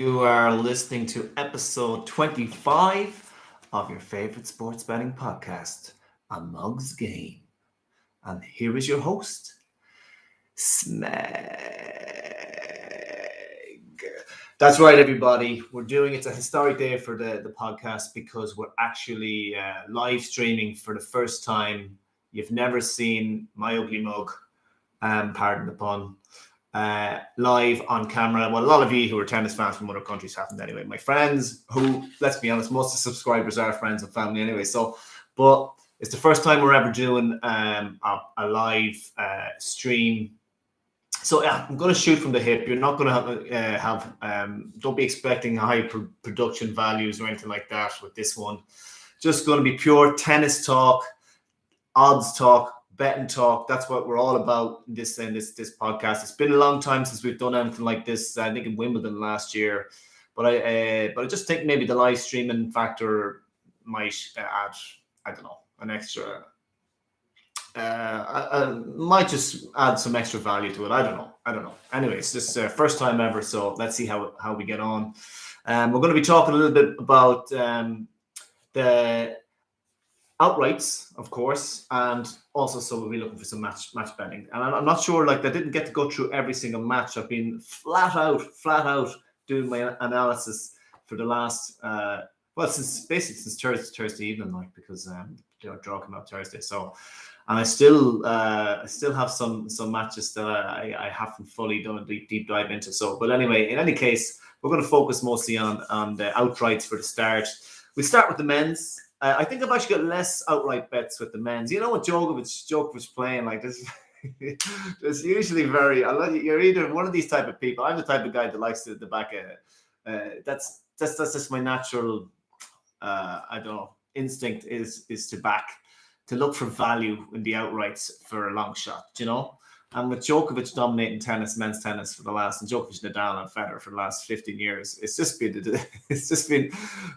You are listening to episode 25 of your favorite sports betting podcast, A Mug's Game. And here is your host, Smeg. That's right, everybody. We're doing it's a historic day for the podcast because we're actually live streaming for the first time. You've never seen my ugly mug, pardon the pun, live on camera. Well, a lot of you who are tennis fans from other countries haven't anyway. My friends, who, let's be honest, most of the subscribers are friends and family anyway. So, but it's the first time we're ever doing a live stream. So yeah, I'm going to shoot from the hip. You're not going to have don't be expecting high production values or anything like that with this one. Just going to be pure tennis talk, odds talk, betting talk. That's what we're all about in this podcast. It's been a long time since we've done anything like this. I think in Wimbledon last year, but I just think maybe the live streaming factor might add, I don't know, an extra. Might just add some extra value to it. I don't know. Anyway, it's just first time ever, so let's see how we get on. We're going to be talking a little bit about the outrights, of course, and also so we'll be looking for some match betting. And I'm not sure, like, I didn't get to go through every single match. I've been flat out doing my analysis for the last since Thursday evening, like, because draw came out Thursday. So, and I still have some matches that I haven't fully done a deep dive into. So, but anyway, in any case, we're going to focus mostly on the outrights for the start. We'll start with the men's. I think I've actually got less outright bets with the men's. You know what Djokovic playing like this. There's usually you're either one of these type of people. I'm the type of guy that likes the back. That's just my natural. I don't know. Instinct is to look for value in the outrights for a long shot. You know. And with Djokovic dominating men's tennis for the last, and Djokovic, Nadal, and Federer for the last 15 years, it's just been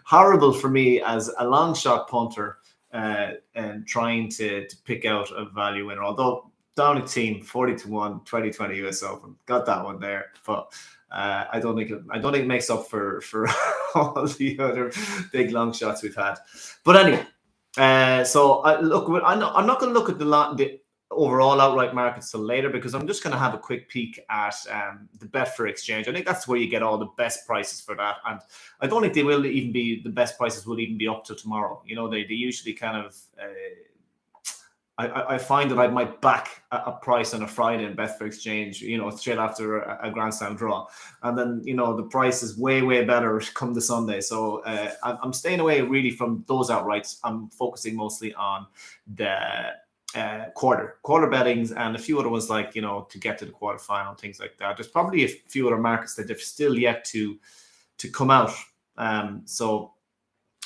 horrible for me as a long shot punter and trying to pick out a value winner. Although Dominic Thiem 40-1 2020 US Open got that one there, but I don't think it makes up for all the other big long shots we've had. But anyway, I'm not going to look at the overall outright markets till later because I'm just going to have a quick peek at the Betfair exchange. I think that's where you get all the best prices for that, and I don't think the best prices will even be up till tomorrow. You know, they usually kind of I find that I might back a price on a Friday in Betfair exchange, you know, straight after a Grand Slam draw, and then the price is way better come the Sunday. So I'm staying away really from those outrights. I'm focusing mostly on the quarter bettings and a few other ones, like, to get to the quarterfinal, things like that. There's probably a few other markets that they've still yet to come out. So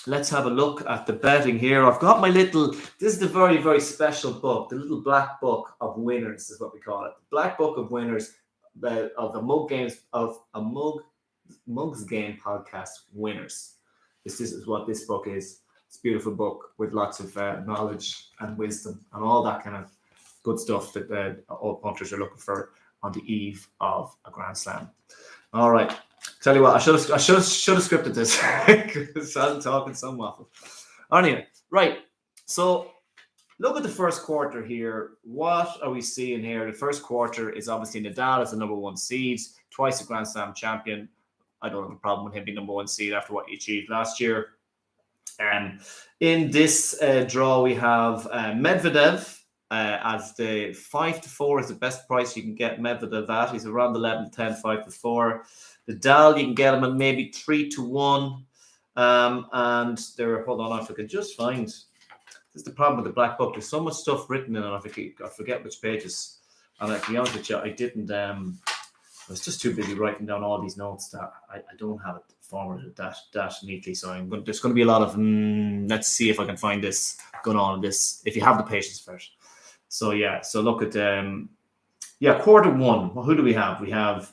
let's have a look at the betting here. I've got this is the very, very special book, the little black book of winners is what we call it. Black book of winners of the Mug's Game podcast winners. This is what this book is. It's a beautiful book with lots of knowledge and wisdom and all that kind of good stuff that all punters are looking for on the eve of a Grand Slam. All right, tell you what, I should have scripted this because I'm talking some waffle. Anyway, right. So look at the first quarter here. What are we seeing here? The first quarter is obviously Nadal as the number one seed, twice a Grand Slam champion. I don't have a problem with him being number one seed after what he achieved last year. In this draw, we have Medvedev as the 5-4 is the best price you can get Medvedev at. He's around 11-10, 5-4. Nadal, you can get him at maybe 3-1. And there, hold on, if I can just find. This is the problem with the black book. There's so much stuff written in it. I forget which pages. And to be honest with you, I didn't. I was just too busy writing down all these notes that I don't have it formatted that neatly. So there's going to be a lot of let's see if I can find this going on in this, if you have the patience for it. So yeah, so look at quarter one. Well, who do we have? We have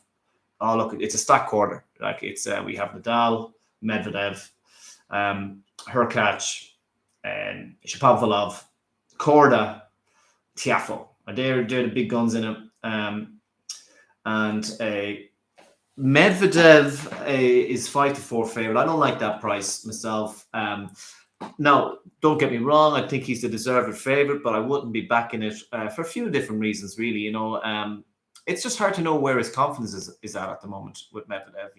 it's a stack quarter. Like it's we have Nadal, Medvedev, Hurkacz, and Shapovalov, Korda, Tiafoe. They're the big guns in it. And Medvedev is 5-4 favorite. I don't like that price myself. Now, don't get me wrong. I think he's the deserved favorite, but I wouldn't be backing it for a few different reasons, really. It's just hard to know where his confidence is at the moment with Medvedev.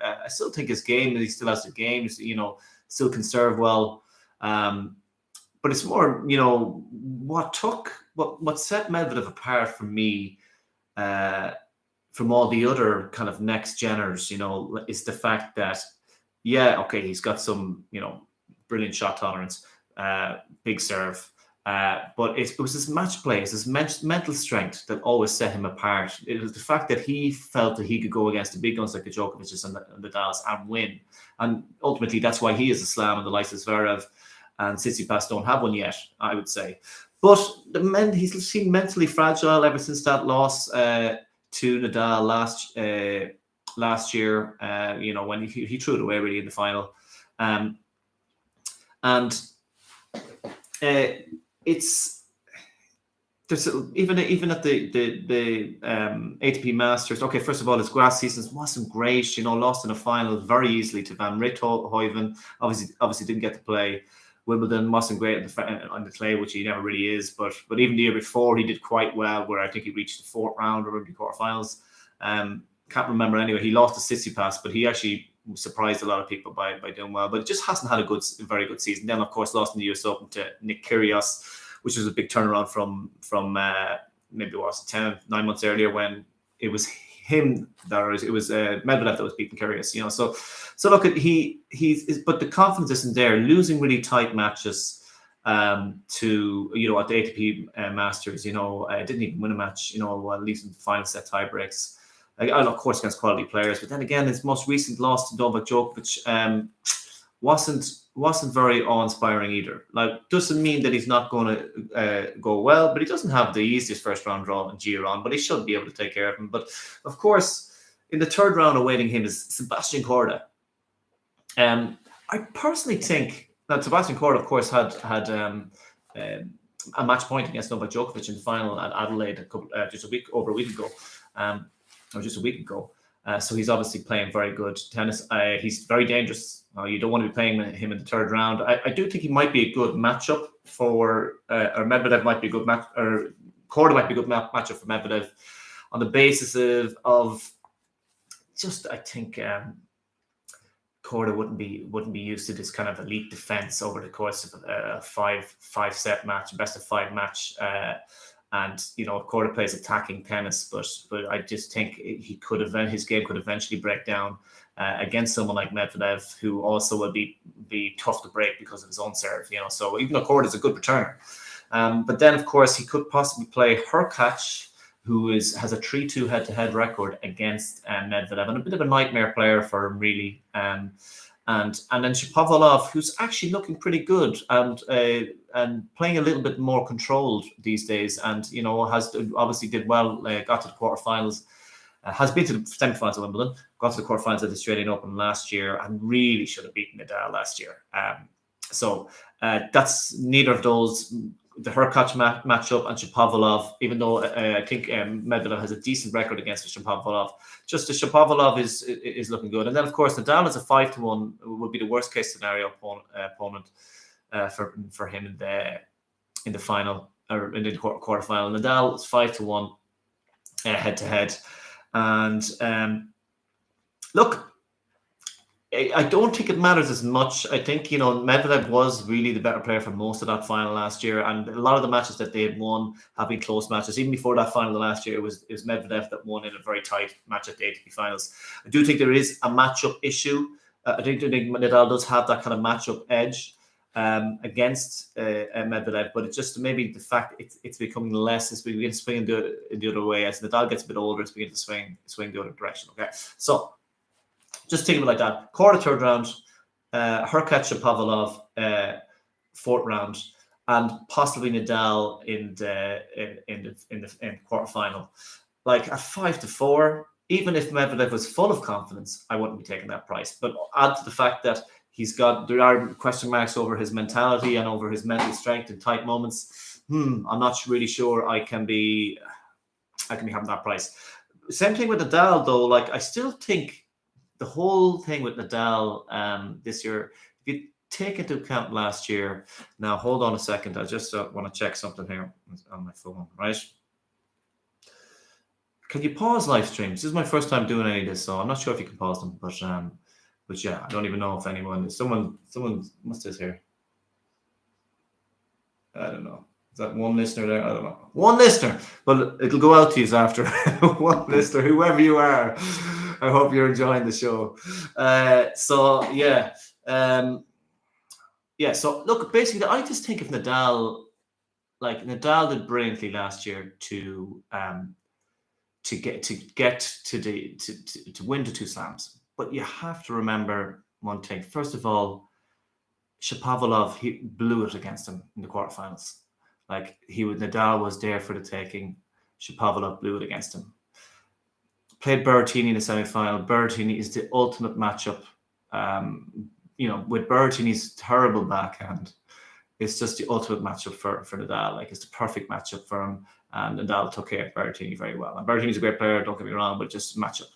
I still think his game, he still has the game, still can serve well. But it's more, what set Medvedev apart from me, from all the other kind of next geners, is the fact that, yeah, okay, he's got some, brilliant shot tolerance, big serve. But it was his match play, his mental strength that always set him apart. It was the fact that he felt that he could go against the big guns like the Djokovic's and the Nadals and win. And ultimately, that's why he is a slam, and the likes of Zverev and Tsitsipas don't have one yet, I would say. But he's seemed mentally fragile ever since that loss to Nadal last year. When he threw it away really in the final. It's there's even at the ATP Masters. Okay, first of all, his grass season wasn't great. Lost in a final very easily to Van Rijthoven. Obviously didn't get to play. Wimbledon wasn't great on the clay, which he never really is. But even the year before, he did quite well, where I think he reached the fourth round or the quarterfinals. Can't remember anyway. He lost to Tsitsipas, but he actually surprised a lot of people by doing well. But it just hasn't had a very good season. Then, of course, lost in the US Open to Nick Kyrgios, which was a big turnaround from maybe 9 months earlier when it was Medvedev that was beating Kyrgios. So look at but the confidence isn't there. Losing really tight matches to at the ATP Masters. Didn't even win a match. Losing the final set tie breaks. Of course against quality players, but then again, his most recent loss to Novak Djokovic wasn't very awe-inspiring either. Doesn't mean that he's not going to go well, but he doesn't have the easiest first round draw in Giron, but he should be able to take care of him. But of course, in the third round awaiting him is Sebastian Korda. I personally think that Sebastian Korda, of course, had a match point against Novak Djokovic in the final at Adelaide just a week ago. Or just a week ago. So he's obviously playing very good tennis. He's very dangerous. You don't want to be playing him in the third round. I do think he might be a good matchup or Medvedev might be a good match, or Korda might be a good matchup for Medvedev on the basis of just, I think Korda wouldn't be used to this kind of elite defense over the course of a five set match, best of five match. And Korda plays attacking tennis, but I just think his game could eventually break down against someone like Medvedev, who also will be tough to break because of his own serve. So even though Korda is a good returner, but then of course he could possibly play Hurkacz, who has a 3-2 head-to-head record against Medvedev, and a bit of a nightmare player for him, really. And then Shapovalov, who's actually looking pretty good and playing a little bit more controlled these days, and has obviously did well. Got to the quarterfinals, has been to the semifinals of Wimbledon, got to the quarterfinals of the Australian Open last year, and really should have beaten Nadal last year. So that's neither of those. The Hurkacz matchup and Shapovalov, even though I think Medvedev has a decent record against Shapovalov, just the Shapovalov is looking good. And then, of course, Nadal is a 5-1, would be the worst case scenario opponent for him in the final or in the quarterfinal. Nadal is 5-1 head to head, and look, I don't think it matters as much. I think, Medvedev was really the better player for most of that final last year. And a lot of the matches that they had won have been close matches. Even before that final last year, it was Medvedev that won in a very tight match at the ATP finals. I do think there is a matchup issue. I think Nadal does have that kind of matchup edge against Medvedev, but it's just maybe the fact it's becoming less. It's beginning to swing the other way. As Nadal gets a bit older, it's beginning to swing the other direction. Okay, so just think of it like that. Korda third round, Hurkacz Shapovalov fourth round, and possibly Nadal in the quarterfinal. Like at 5-4, even if Medvedev was full of confidence, I wouldn't be taking that price. But add to the fact that there are question marks over his mentality and over his mental strength in tight moments. I'm not really sure I can be having that price. Same thing with Nadal, though. Like, I still think the whole thing with Nadal this year, if you take into account last year, now hold on a second. I just want to check something here on my phone, right? Can you pause live streams? This is my first time doing any of this, so I'm not sure if you can pause them. But yeah, I don't even know if someone, what's this here? I don't know. Is that one listener there? I don't know. One listener, but it'll go out to you after. One listener, whoever you are. I hope you're enjoying the show. So yeah, yeah. So look, basically, I just think if Nadal did brilliantly last year to get to win the two slams, but you have to remember one thing. First of all, Shapovalov, he blew it against him in the quarterfinals. Like Nadal was there for the taking. Shapovalov blew it against him. Played Berrettini in the semi-final. Berrettini is the ultimate matchup. With Berrettini's terrible backhand, it's just the ultimate matchup for Nadal. Like, it's the perfect matchup for him. And Nadal took care of Berrettini very well. And Berrettini's a great player, don't get me wrong, but just matchup.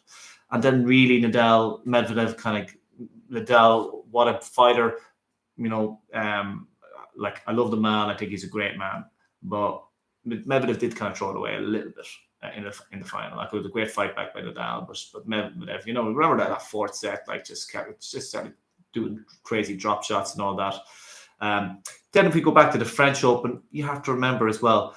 And then really Medvedev what a fighter. Like, I love the man. I think he's a great man. But Medvedev did kind of throw it away a little bit in the final. Like, it was a great fight back by Nadal, but Medvedev, remember that fourth set, like, just started doing crazy drop shots and all that. Then if we go back to the French Open, you have to remember as well,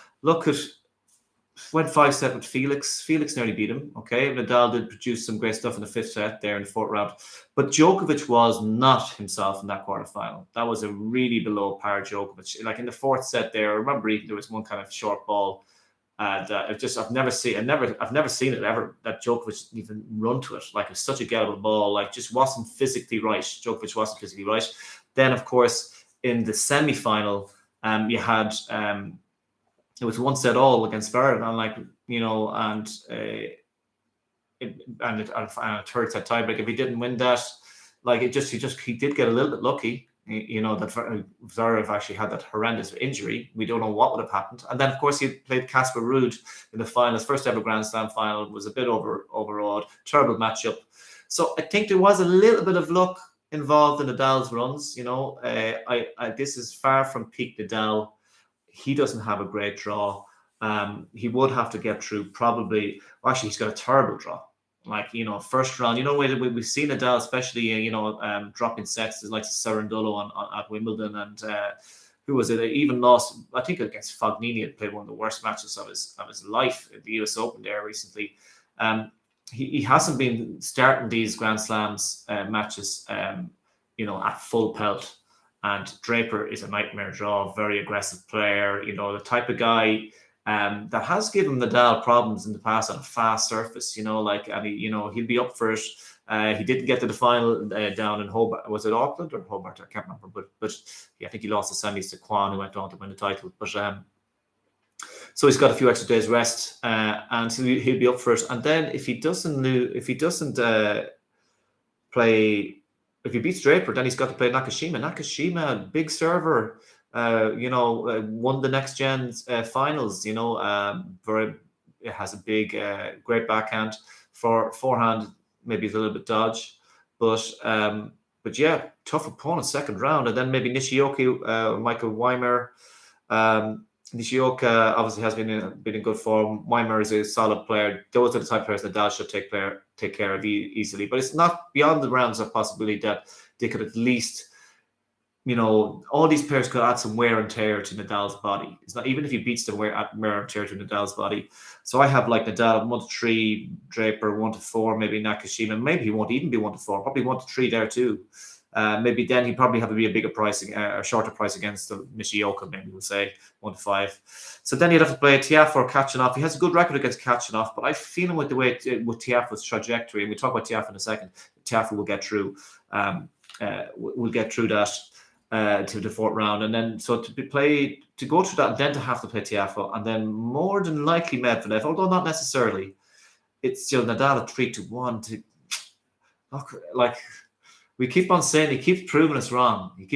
went 5-set with Felix. Felix nearly beat him. Okay, Nadal did produce some great stuff in the fifth set there in the fourth round, but Djokovic was not himself in that quarterfinal. That was a really below par Djokovic. Like, in the fourth set there, I remember there was one kind of short ball, and I've never seen it ever that Djokovic even run to it. Like, it's such a gettable ball. Like, just wasn't physically right. Djokovic wasn't physically right. Then, of course, in the semi-final, you had. It was 1-1 against Zverev, and a third set tiebreak. If he didn't win that, like, he did get a little bit lucky. That Zverev actually had that horrendous injury. We don't know what would have happened. And then, of course, he played Casper Ruud in the finals, first ever Grand Slam final. It was a bit overawed, terrible matchup. So I think there was a little bit of luck involved in Nadal's runs. This is far from peak Nadal. He doesn't have a great draw. He would have to get through probably. Well, actually, he's got a terrible draw. Like, first round. We've seen Nadal, especially dropping sets like Cerundolo at Wimbledon, and who was it? Even lost, I think, against Fognini. Had played one of the worst matches of his life at the US Open there recently. He hasn't been starting these Grand Slams matches, at full pelt. And Draper is a nightmare draw, very aggressive player, the type of guy that has given Nadal problems in the past on a fast surface, he'll be up for it. He didn't get to the final down in Hobart. Was it Auckland or Hobart? I can't remember. But yeah, I think he lost the semis to Kwan, who went on to win the title. But so he's got a few extra days rest, and he'll be up for it. And then if he beats Draper, then he's got to play Nakashima. Nakashima, big server, won the next gen finals. It has a big, great backhand. For forehand, maybe it's a little bit dodge, but yeah, tough opponent second round. And then maybe Nishioka, Michael Weimer. Nishioka obviously has been in good form. Weimer is a solid player. Those are the type of players that Nadal should take care of easily. But it's not beyond the realms of possibility that they could at least, all these players could add some wear and tear to Nadal's body. It's not even if he beats them, wear and tear to Nadal's body. So I have like Nadal 1-3, Draper 1-4, maybe Nakashima. Maybe he won't even be 1-4. Probably 1-3 there too. Maybe then he'd probably have to be a bigger price, a shorter price against the Nishioka, maybe we'll say 1-5. So then you'd have to play Tiafoe or Kachanov. He has a good record against Kachanov, but I feel him with the way with Tiafoe's trajectory, and we'll talk about Tiafoe in a second. Tiafoe will get through. We'll get through that to the fourth round, and then so to go through that, and then to have to play Tiafoe, and then more than likely Medvedev, although not necessarily. It's still Nadal at 3-1 to look like. We keep on saying he keeps proving us wrong. And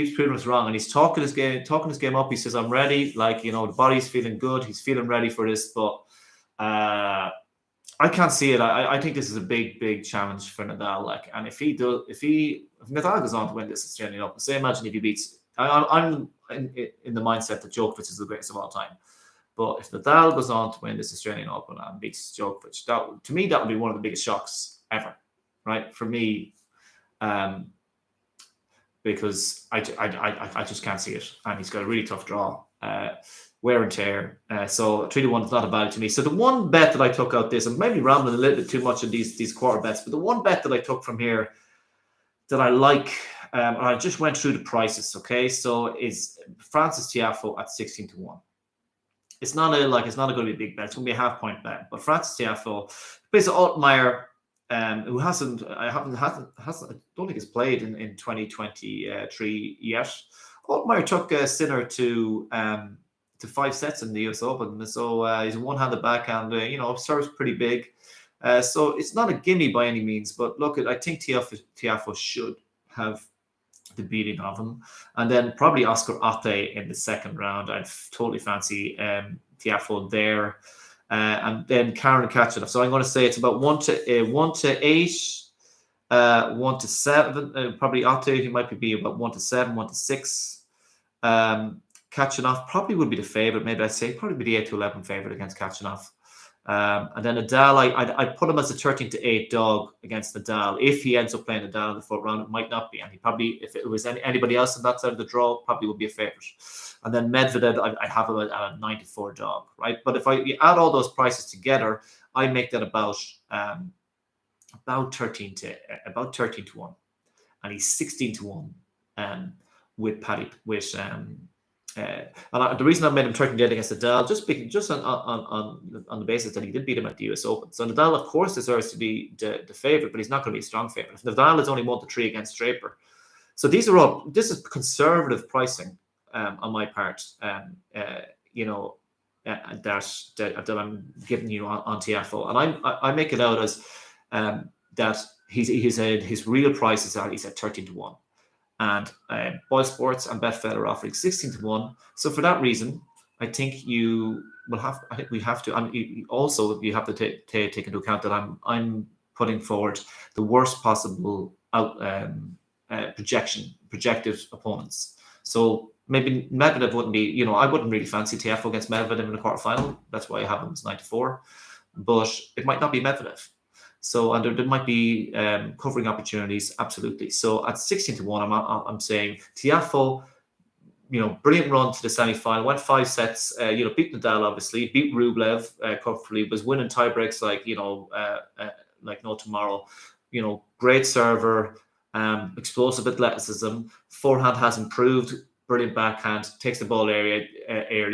he's talking his game up. He says, "I'm ready." Like, the body's feeling good. He's feeling ready for this. But I I can't see it. I think this is a big challenge for Nadal. Like, and if Nadal goes on to win this Australian Open, say imagine if he beats. I'm in the mindset that Djokovic is the greatest of all time. But if Nadal goes on to win this Australian Open and beats Djokovic, to me that would be one of the biggest shocks ever, right? For me, because I just can't see it, and he's got a really tough draw. Wear and tear. So 3-1 is not a value to me. So the one bet that I took out this, and maybe rambling a little bit too much in these quarter bets, but the one bet that I took from here that I like, and I just went through the prices. Okay, so is Francis Tiafoe at 16-1. It's not going to be a big bet. It's going to be a half-point bet. But Francis Tiafoe, basically Altmaier, who I don't think has played in 2023 yet. Altmaier took Sinner to 5 sets in the US Open. So he's a one-handed backhand, serves pretty big. So it's not a gimme by any means, but look, I think Tiafoe should have the beating of him. And then probably Oscar Otte in the second round. I'd totally fancy Tiafoe there. And then Karen Khachanov. So I'm going to say it's about 1-8, 1-7. Probably Otte, he might be about 1-7, 1-6. Khachanov probably would be the favorite. Maybe I'd say probably be the 8-11 favorite against Khachanov. And then Nadal, I'd put him as a 13-8 dog against Nadal. If he ends up playing Nadal in the fourth round, it might not be. And he probably, if it was anybody else on that side of the draw, probably would be a favorite. And then Medvedev, I have him at a 94 dog, right? But if you add all those prices together, I make that about 13-1, and he's 16-1 with Paddy and the reason I made him 13-8 against Nadal, just on the basis that he did beat him at the US Open. So Nadal, of course, deserves to be the favorite, but he's not going to be a strong favorite. If Nadal is only 1-3 against Draper, so this is conservative pricing on my part. That I'm giving you on Tiafoe, and I make it out as that his real prices are he's at 13-1. And Boy Sports and Betfair are offering 16-1. So for that reason, I think we have to. And also, you have to take into account that I'm putting forward the worst possible projected opponents. So maybe Medvedev wouldn't be. I wouldn't really fancy Tiafoe against Medvedev in the quarterfinal. That's why I have him as 94. But it might not be Medvedev. So, and there might be covering opportunities, absolutely. So at 16-1, I'm saying Tiafoe, brilliant run to the semi-final, went 5 sets, beat Nadal, obviously, beat Rublev comfortably, was winning tiebreaks like no tomorrow. Great server, explosive athleticism, forehand has improved, brilliant backhand, takes the ball early,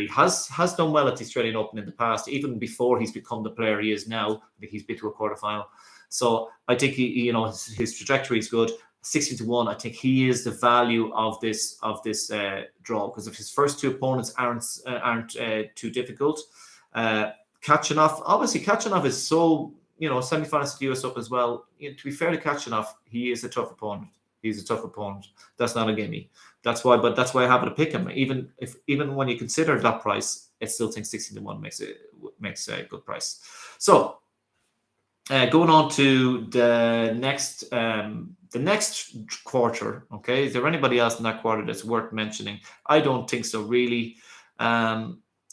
has done well at the Australian Open in the past, even before he's become the player he is now. I think he's been to a quarterfinal. So I think his trajectory is good. 16-1, I think he is the value of this draw, because if his first 2 opponents aren't too difficult. Khachanov is so semi-finals at the US Open as well. To be fair to Khachanov, he is a tough opponent. He's a tough opponent. That's not a gimme. That's why I happen to pick him. Even when you consider that price, I still think 16-1 makes a good price. So going on to the next quarter. Okay, is there anybody else in that quarter that's worth mentioning? I don't think so, really.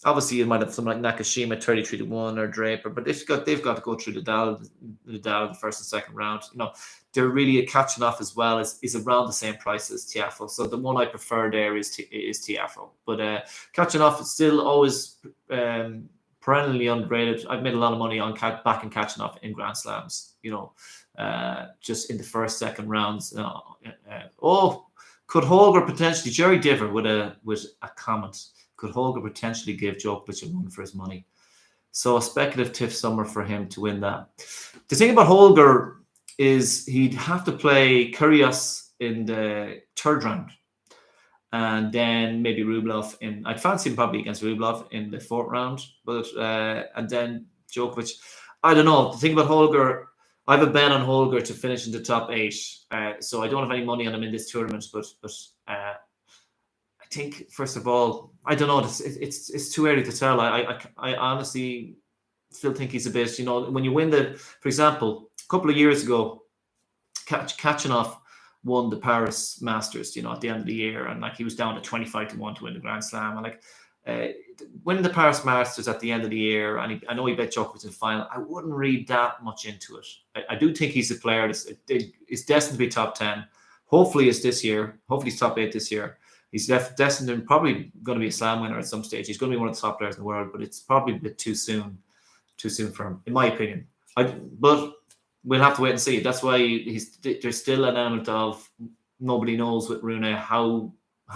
Obviously, you might have someone like Nakashima 33-1 or Draper, but they've got to go through the first and second round. They're really catching off as well. Is around the same price as Tiafoe. So the one I prefer there is Tiafoe. But catching off is still always perennially underrated. I've made a lot of money on backing Khachanov in Grand Slams. Just in the first, second rounds. Could Holger potentially, Jerry Diver with a comment, could Holger potentially give Djokovic a run for his money? So a speculative summer for him to win that. The thing about Holger is he'd have to play Kyrgios in the third round, and then maybe Rublev I'd fancy him probably against Rublev in the fourth round, but and then Djokovic. I don't know. The thing about Holger, I have a bet on Holger to finish in the top 8, so I don't have any money on him in this tournament, but I think, first of all, I don't know. It's too early to tell. I honestly still think he's a bit, when you win for example, a couple of years ago, Kachanov won the Paris Masters, at the end of the year, and like he was down to 25-1 to win the Grand Slam, and like winning the Paris Masters at the end of the year, and I know he bet Djokovic in the final. I wouldn't read that much into it. I do think he's a player is destined to be top 10. Hopefully, it's this year. Hopefully, he's top 8 this year. He's destined and probably going to be a Slam winner at some stage. He's going to be one of the top players in the world, but it's probably a bit too soon for him, in my opinion. But we'll have to wait and see. That's why there's still an element of nobody knows with Rune how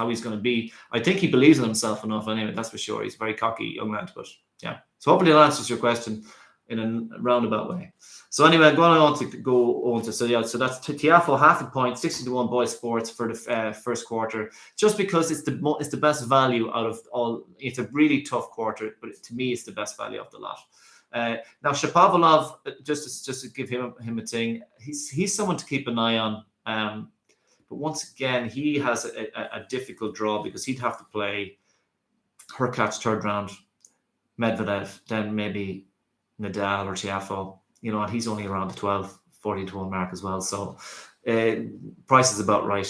he's going to be. I think he believes in himself enough anyway, that's for sure. He's a very cocky young lad, but yeah. So hopefully that answers your question in a roundabout way. So anyway, I'm going on to go on to, so that's Tiafoe, half a point, 60-1 boys sports for the first quarter, just because it's the best value out of all. It's a really tough quarter, but to me, it's the best value of the lot. Now Shapovalov, just to give him a thing, he's someone to keep an eye on. But once again, he has a difficult draw because he'd have to play Hurkacz third round, Medvedev, then maybe Nadal or Tiafoe, and he's only around the 12-14-1 mark as well. So price is about right.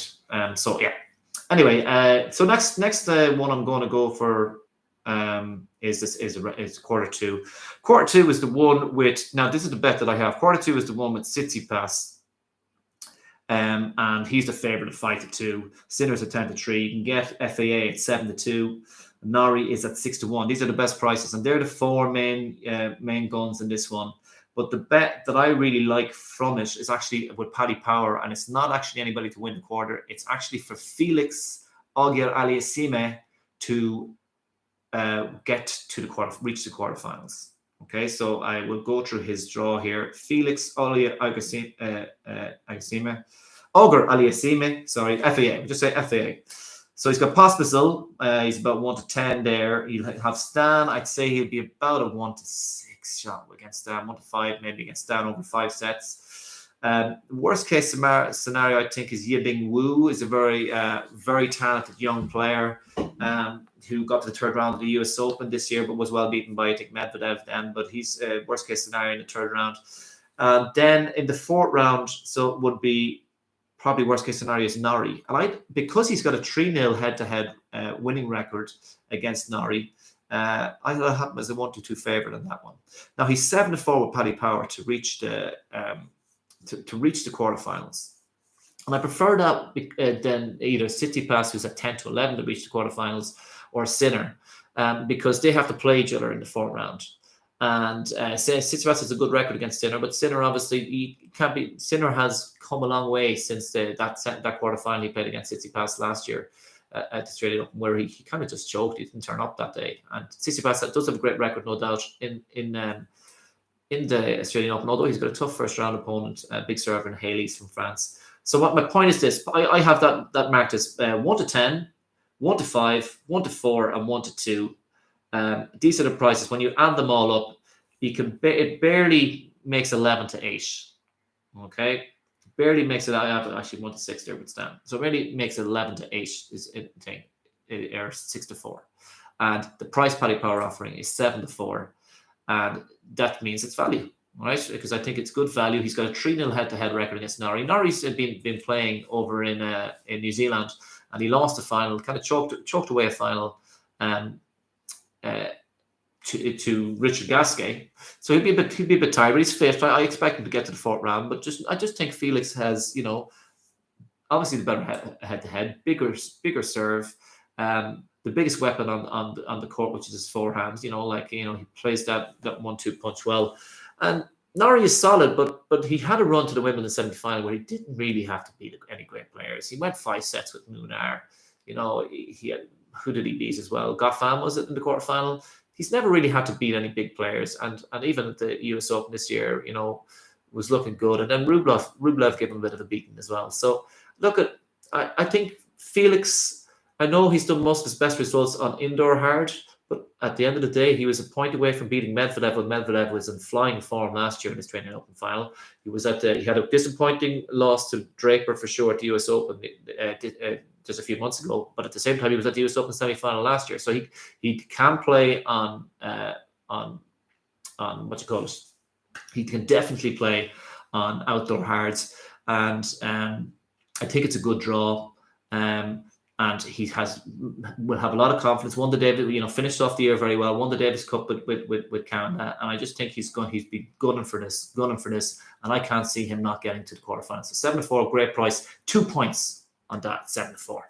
So yeah. Anyway, so next one I'm going to go for is quarter two. Quarter two is the one with, now this is the bet that I have. Quarter two is the one with Tsitsipas. And he's the favorite at 5-2. Sinner's at 10-3. You can get FAA at 7-2. Nari is at 6-1. These are the best prices, and they're the four main guns in this one. But the bet that I really like from it is actually with Paddy Power, and it's not actually anybody to win the quarter. It's actually for Felix Auger-Aliassime to reach the quarterfinals. Okay, so I will go through his draw here. Felix Auger-Aliassime, sorry, FAA. Just say FAA. So he's got Pospisil. He's about 1-10 there. He'll have Stan. I'd say he'll be about a 1-6 shot against Stan, 1-5 maybe against Stan over 5 sets. Worst case scenario, I think, is Yibing Wu. Is a very, very talented young player who got to the third round of the US Open this year, but was well beaten by, I think, Medvedev then. But he's worst case scenario in the third round. Then in the fourth round, so it would be probably worst case scenario is Nari. And because he's got a 3-0 head-to-head winning record against Nari, I have him as a 1-2 favorite on that one. Now he's 7-4 with Paddy Power to reach the quarterfinals. And I prefer that than either Tsitsipas, who's at 10-11 to reach the quarterfinals, or Sinner, because they have to play each other in the fourth round. And Tsitsipas has a good record against Sinner, but Sinner obviously Sinner has come a long way since that quarterfinal he played against Tsitsipas last year at the Australian Open, where he kind of just choked. He didn't turn up that day. And Tsitsipas does have a great record, no doubt, in the Australian Open, although he's got a tough first round opponent, big server in Haley's from France. So what my point is this: I have that marked as 1-10, 1-5, 1-4, and 1-2. These are the prices. When you add them all up, it barely makes 11-8. Okay, barely makes it. I have actually 1-6 there with Stan. So it really makes it 11-8 is a thing, or 6-4. And the price Paddy Power offering is 7-4, and that means it's value, right? Because I think it's good value. He's got a 3-0 head-to-head record against Nari. Nari's been playing over in New Zealand, and he lost the final, kind of choked away a final to Richard Gasquet. So he'll be a bit tired, but he's fifth. I expect him to get to the fourth round, but I just think Felix has, obviously the better head-to-head, bigger serve, the biggest weapon on the court, which is his forehand. He plays that 1-2 punch well. And Nari is solid, but he had a run to the Wimbledon semi-final where he didn't really have to beat any great players. He went 5 sets with Munar. He had, who did he beat as well? Goffin, was it, in the quarterfinal? He's never really had to beat any big players, and even at the US Open this year, was looking good. And then Rublev gave him a bit of a beating as well. So I think Felix, I know he's done most of his best results on indoor hard, but at the end of the day, he was a point away from beating Medvedev when Medvedev was in flying form last year in his Australian Open final. He had a disappointing loss to Draper for sure at the US Open just a few months ago, but at the same time, he was at the US Open semi-final last year, so he can play on what you call it. He can definitely play on outdoor hards, and I think it's a good draw. And he will have a lot of confidence. Won the Davis, finished off the year very well. Won the Davis Cup with Canada, and I just think he's been gunning for this, and I can't see him not getting to the quarterfinals. So 7-4, great price, 2 points on that 7-4.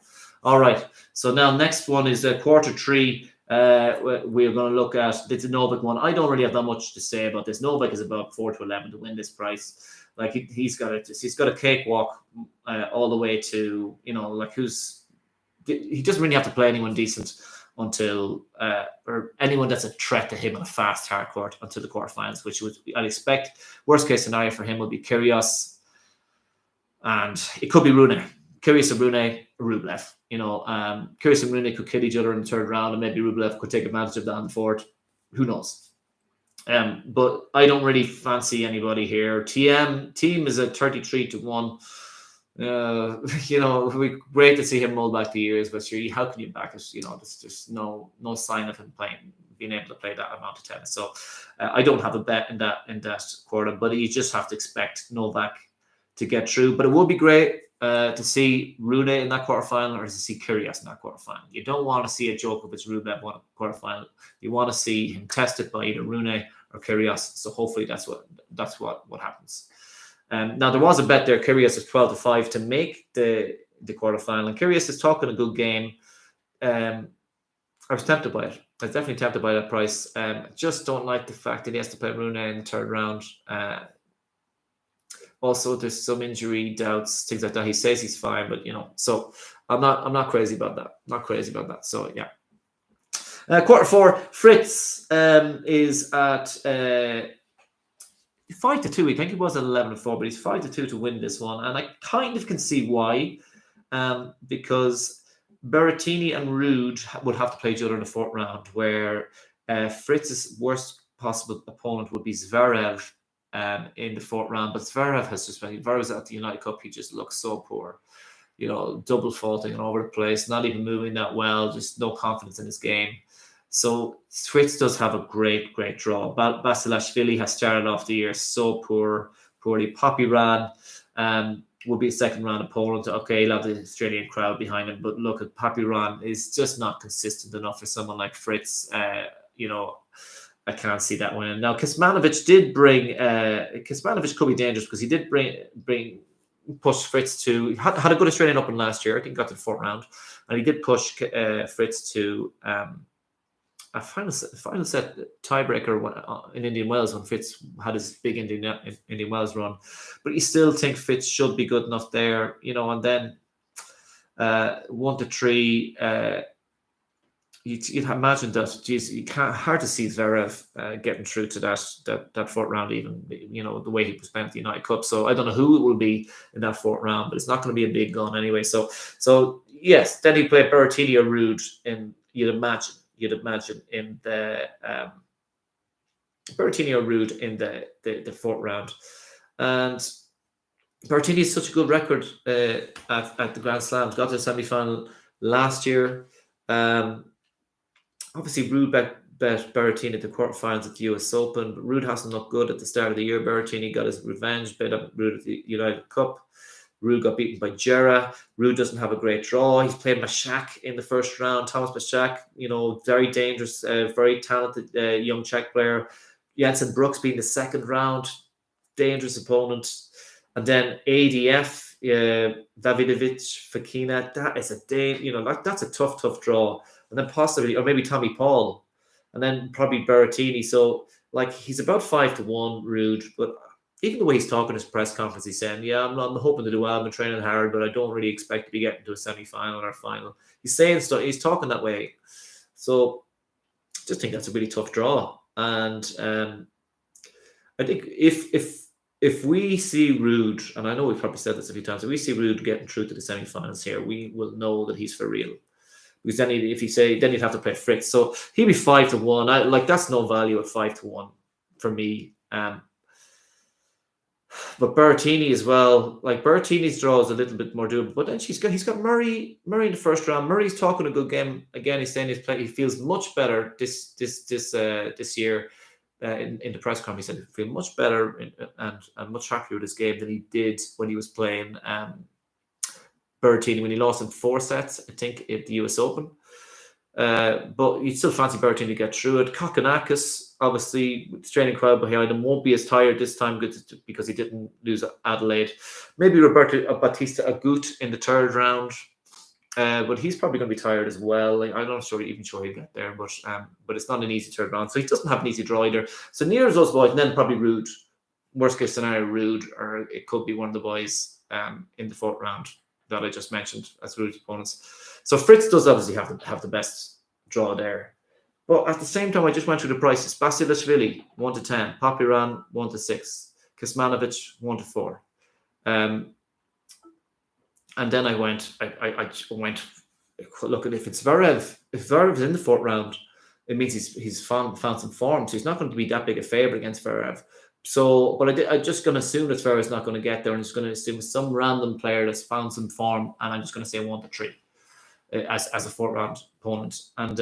All right. So now next one is quarter 3. We're going to look at the Novak one. I don't really have that much to say about this. Novak is about 4-11 to win this price. Like he's got a cakewalk all the way to he doesn't really have to play anyone decent until or anyone that's a threat to him on a fast hard court until the quarterfinals, which I'd expect. Worst case scenario for him would be Kyrgios, and it could be Rune. Kyrgios and Rune, Rublev. Kyrgios and Rune could kill each other in the third round, and maybe Rublev could take advantage of that in the fourth. Who knows? But I don't really fancy anybody here. Team is a 33-1. Great to see him roll back the years, but sure, how can you back it? There's just no sign of him being able to play that amount of tennis. So I don't have a bet in that quarter, but you just have to expect Novak to get through. But it would be great to see Rune in that quarterfinal, or to see Kyrgios in that quarterfinal. You don't want to see a Djokovic Rublev one quarterfinal. You want to see him tested by either Rune or Kyrgios. So hopefully that's what happens. Now there was a bet there. Kyrgios is 12-5 to make the quarterfinal, and Kyrgios is talking a good game. I was tempted by it. I was definitely tempted by that price. Just don't like the fact that he has to play Rune in the third round. Also, there's some injury doubts, things like that. He says he's fine, but so I'm not crazy about that. So yeah. Quarter 4, Fritz is at 5-2. I think he was at 11-4, but he's 5-2 to win this one, and I kind of can see why, because Berrettini and Ruud would have to play each other in the fourth round, where Fritz's worst possible opponent would be Zverev in the fourth round. But Zverev Zverev's at the United Cup. He just looks so poor, double faulting and all over the place, not even moving that well, just no confidence in his game. So Fritz does have a great draw. Basilashvili has started off the year so poorly. Papiran will be a second round opponent. Okay, he'll have the Australian crowd behind him, but look, at Papiran is just not consistent enough for someone like Fritz. I can't see that winning. Now, Kecmanovic did bring. Kecmanovic could be dangerous because he did push Fritz to had a good Australian Open last year. I think got to the fourth round, and he did push Fritz to a final set tiebreaker in Indian Wells when Fritz had his big Indian Wells run. But you still think Fritz should be good enough there, and then 1-3. You'd imagine that, you can't, hard to see Zverev getting through to that fourth round, even, the way he was playing at the United Cup. So I don't know who it will be in that fourth round, but it's not going to be a big gun anyway. So yes, then he played Berrettini or Ruud, and you'd imagine in the Berrettini or Ruud in the fourth round. And Berrettini has such a good record at the Grand Slams. Got to the semi-final last year. Obviously, Ruud bet Berrettini at the quarterfinals at the US Open, but Ruud hasn't looked good at the start of the year. Berrettini got his revenge, bet up Ruud at the United Cup. Ruud got beaten by Jera. Ruud doesn't have a great draw. He's played Mashak in the first round. Thomas Mashak, very dangerous, very talented young Czech player. Jensen Brooks being the second round, dangerous opponent. And then ADF, Davidovich, Fekina. That is that's a tough draw. And then possibly, or maybe Tommy Paul, and then probably Berrettini. So he's about 5-1, Ruud, but even the way he's talking in his press conference, he's saying, yeah, I'm hoping to do well. I've been training hard, but I don't really expect to be getting to a semi-final or a final. He's saying stuff. He's talking that way. So I just think that's a really tough draw. And I think if we see Ruud, and I know we've probably said this a few times, if we see Ruud getting through to the semi-finals here, we will know that he's for real. Because then then you'd have to play Fritz. So he'd be 5-1. That's no value at 5-1 for me. But Berrettini as well, Berrettini's draw is a little bit more doable. But then he's got Murray in the first round. Murray's talking a good game again. He's saying he feels much better this year. in the press conference, he said he feel much better and much happier with his game than he did when he was playing Berrettini when he lost in 4 sets, I think, at the US Open. But you'd still fancy Berrettini to get through it. Kokkinakis, obviously, with the training crowd behind him, won't be as tired this time because he didn't lose Adelaide. Maybe Roberto Bautista Agut in the 3rd round. But he's probably going to be tired as well. Like, I'm not even sure he'll get there, but it's not an easy 3rd round. So he doesn't have an easy draw either. So near as those boys, and then probably Ruud. Worst case scenario, Ruud, or it could be one of the boys in the 4th round that I just mentioned as Ruud's opponents. So Fritz does obviously have the best draw there. But at the same time, I just went through the prices. Basilashvili, 1-10. Papiran, 1-6. Kuzmanovic, 1-4. And then I went, look, if it's Zverev, if Zverev's in the 4th round, it means he's found some form. So he's not going to be that big a favorite against Zverev. So, but I'm just going to assume that Zverev's not going to get there. I'm just going to assume some random player that's found some form, and I'm just going to say 1-3 as a 4th round opponent. And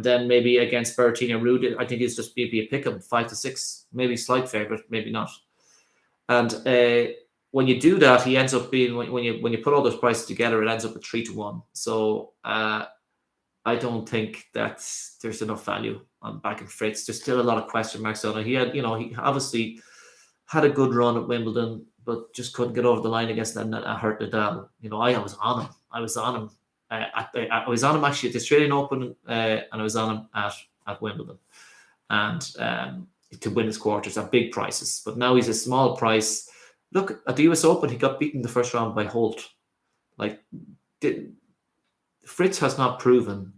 then maybe against Berrettini or Ruud, I think it's just maybe a pick 'em, 5-6, maybe slight favorite, maybe not. And when you do that, he ends up being, when you put all those prices together, it ends up at 3-1. So I don't think that there's enough value on backing Fritz. There's still a lot of question marks on it. He obviously had a good run at Wimbledon, but just couldn't get over the line against that hurt Nadal. I was on him. I was on him. I was on him actually at the Australian Open, and I was on him at Wimbledon, and to win his quarters at big prices. But now he's a small price. Look, at the US Open, he got beaten the 1st round by Holt. Fritz has not proven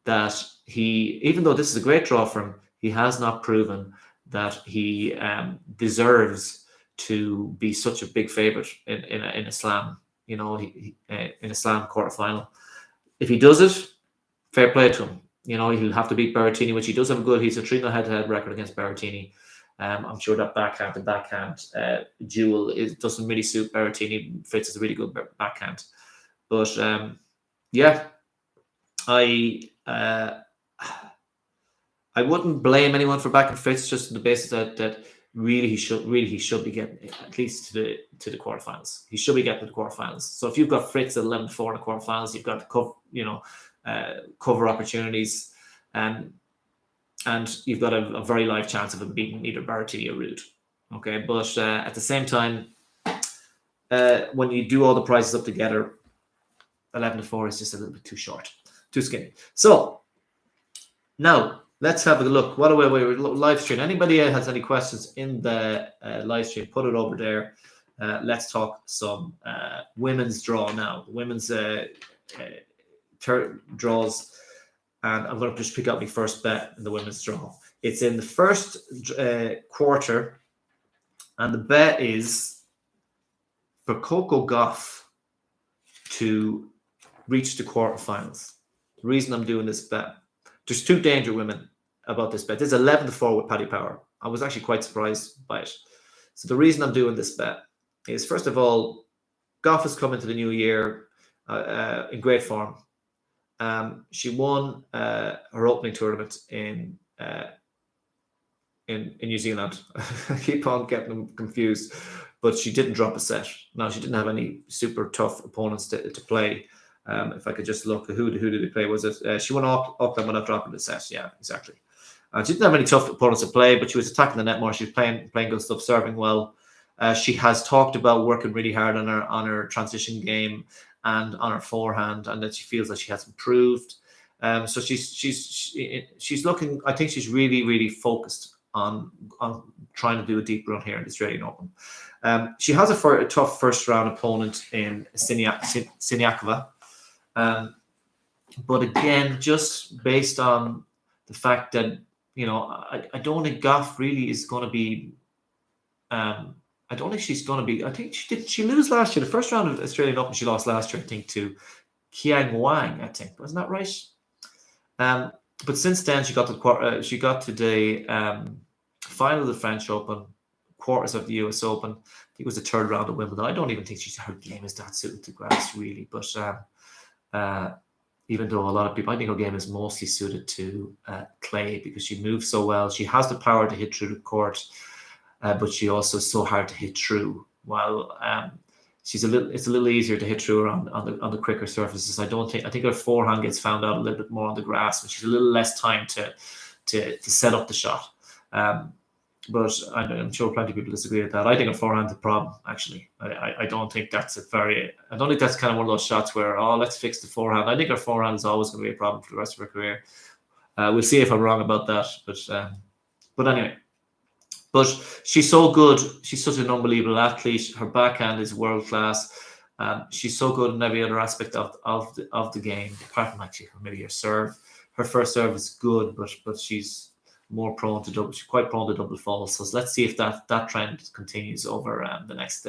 that even though this is a great draw for him, he has not proven that he deserves to be such a big favorite in a slam, in a slam quarterfinal. If he does it, fair play to him. He'll have to beat Berrettini, which he does have he's a 3-0 head-to-head record against Berrettini. I'm sure that backhand duel doesn't really suit Berrettini. Fritz is a really good backhand. But yeah, I wouldn't blame anyone for backing Fritz, just on the basis that really he should be getting at least to the quarterfinals. He should be getting to the quarterfinals. So if you've got Fritz at 11-4 in the quarterfinals, you've got cover opportunities, and you've got a very live chance of him beating either Berrettini or Ruud. Okay, but at the same time, when you do all the prices up together, 11-4 is just a little bit too short, too skinny. So now let's have a look. What away we live stream. Anybody has any questions in the live stream? Put it over there. Let's talk some women's draw now. Women's draws. And I'm going to just pick up my first bet in the women's draw. It's in the first quarter, and the bet is for Coco Gauff to reach the quarterfinals. The reason I'm doing this bet, there's 2 danger women about this bet. There's 11-4 with Paddy Power. I was actually quite surprised by it. So the reason I'm doing this bet is, first of all, Gauff has come into the new year in great form. She won her opening tournament in New Zealand. I keep on getting them confused, but she didn't drop a set. Now, she didn't have any super tough opponents to play. If I could just look, who did they play? Was it she won Auckland without dropping the set? Yeah, exactly. She didn't have any tough opponents to play, but she was attacking the net more. She was playing good stuff, serving well. She has talked about working really hard on her transition game and on her forehand, and that she feels that she has improved. So she's looking. I think she's really, really focused on trying to do a deep run here in the Australian Open. She has a tough first round opponent in Siniakova, but again, just based on the fact that I don't think Gauff really is going to be. I don't think she's going to be. I think she lose last year. The first round of the Australian Open, she lost last year, I think, to Qiang Wang. I think, wasn't that right? But since then, she got to the final of the French Open, quarters of the US Open. I think it was the 3rd round of Wimbledon. I don't even think her game is that suited to grass, really. But even though a lot of people, I think her game is mostly suited to clay because she moves so well. She has the power to hit through the court, but she also is so hard to hit through. While it's a little easier to hit through her on the quicker surfaces. I think her forehand gets found out a little bit more on the grass, and she's a little less time to set up the shot. But I'm sure plenty of people disagree with that. I think her forehand's a problem, actually. I don't think that's I don't think that's kind of one of those shots where, let's fix the forehand. I think her forehand is always going to be a problem for the rest of her career. We'll see if I'm wrong about that. But anyway. But she's so good. She's such an unbelievable athlete. Her backhand is world class. She's so good in every other aspect of the game, apart from actually maybe her serve. Her first serve is good, but she's more prone to double. She's quite prone to double falls. So let's see if that trend continues over the next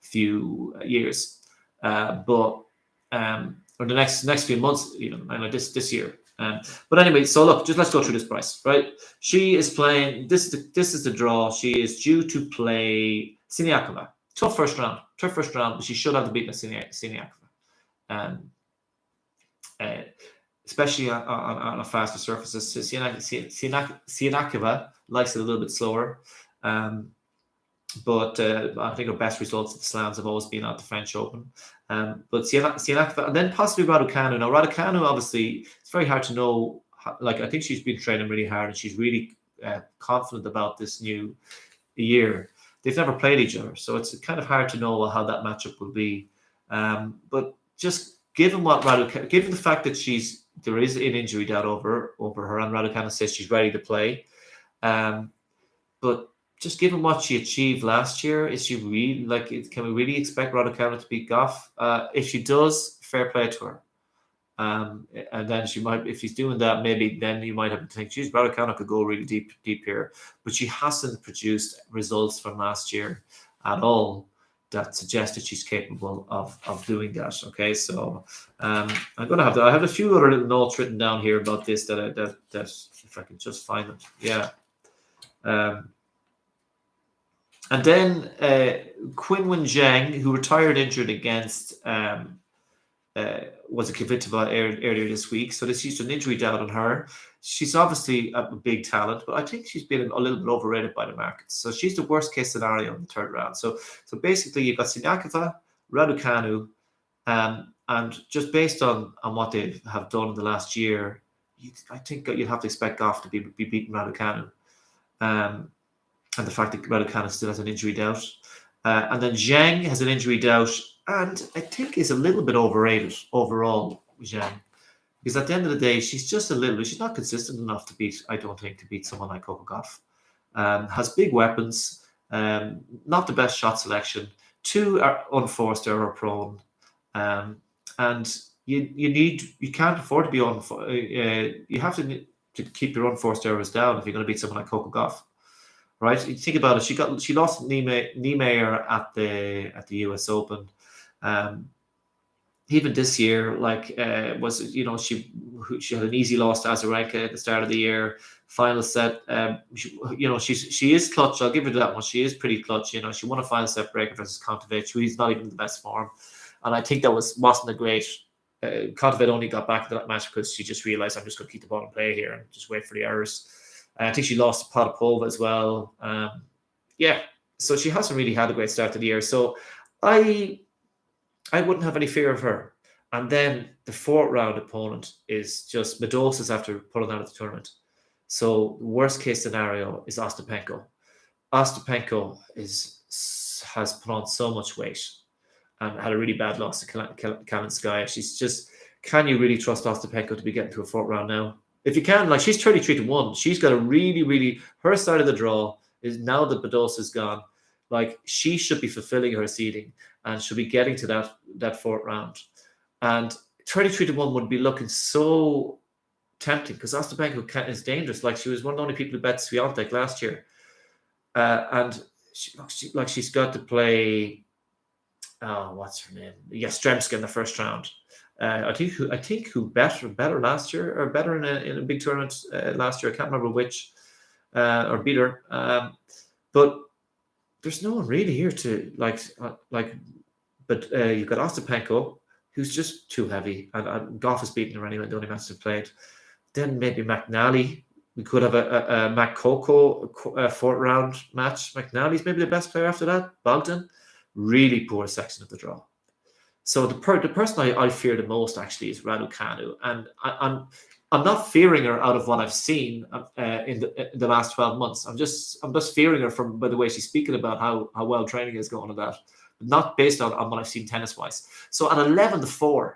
few years, or the next few months, even. I know this year. But anyway, so look, let's go through this price, right? She is playing. This is the draw. She is due to play Siniakova. Tough first round, but she should have beaten Siniakova. Especially on a faster surfaces. Siniakova likes it a little bit slower. But I think her best results at the slams have always been at the French Open. But Siniakova, and then possibly Raducanu. Now, Raducanu, obviously, it's very hard to know. I think she's been training really hard, and she's really confident about this new year. They've never played each other, so it's kind of hard to know how that matchup will be. But just given the fact that there is an injury doubt over her, and Raducanu says she's ready to play. But just given what she achieved last year, is she really can we really expect Raducanu to beat Goff? If she does, fair play to her. And then she might, if she's doing that, maybe then you might have to think, geez, Raducanu could go really deep here. But she hasn't produced results from last year at all that suggested she's capable of doing that. Okay, so I'm gonna have I have a few other little notes written down here about this that if I can just find them. Yeah. And then Qinwen Zheng, who retired injured against was a Kvitova earlier this week. So this used an injury doubt on her. She's obviously a big talent, but I think she's been a little bit overrated by the markets. So she's the worst case scenario in the third round. So basically you've got Siniakova, Raducanu, and just based on what they have done in the last year, I think you'd have to expect Goff to be beating Raducanu. And the fact that Raducanu still has an injury doubt. And then Zheng has an injury doubt, and I think is a little bit overrated overall, Zheng. Because at the end of the day, she's not consistent enough to beat someone like Coco Gauff. Has big weapons, not the best shot selection, too unforced error prone. And you can't afford to be you have to keep your unforced errors down if you're going to beat someone like Coco Gauff. Right, you think about it. She lost Niemeyer at the U.S. Open. Even this year, she had an easy loss to Azarenka at the start of the year. Final set, she is clutch. I'll give her that one. She is pretty clutch. She won a final set breaker versus Kontovic, who he's not even in the best form. And I think that wasn't a great. Kontovic only got back into that match because she just realized, I'm just going to keep the ball in play here and just wait for the errors. I think she lost to Potapova as well. So she hasn't really had a great start to the year. So I wouldn't have any fear of her. And then the fourth round opponent is just Medosas after pulling out of the tournament. So the worst case scenario is Ostapenko. Ostapenko has put on so much weight and had a really bad loss to Kalinskaya. She's just, can you really trust Ostapenko to be getting to a fourth round now? If you can, she's 33-1. She's got a really, her side of the draw is now that Badosa is gone. She should be fulfilling her seeding and should be getting to that fourth round. And 33-1 would be looking so tempting because Ostapenko is dangerous. She was one of the only people who bet Swiatek last year. And she's got to play, what's her name? Yastremska in the first round. I think who better last year or better in a big tournament last year. I can't remember which or beat her. But there's no one really here to But you've got Ostapenko, who's just too heavy, and Goff has beaten her anyway, the only match they've played. Then maybe McNally. We could have a Mac Coco fourth round match. McNally's maybe the best player after that. Bogdan, really poor section of the draw. So the person I fear the most actually is Raducanu, and I'm not fearing her out of what I've seen in the last 12 months. I'm just fearing her by the way she's speaking about how well training is going and that, but not based on what I've seen tennis wise. So at 11-4,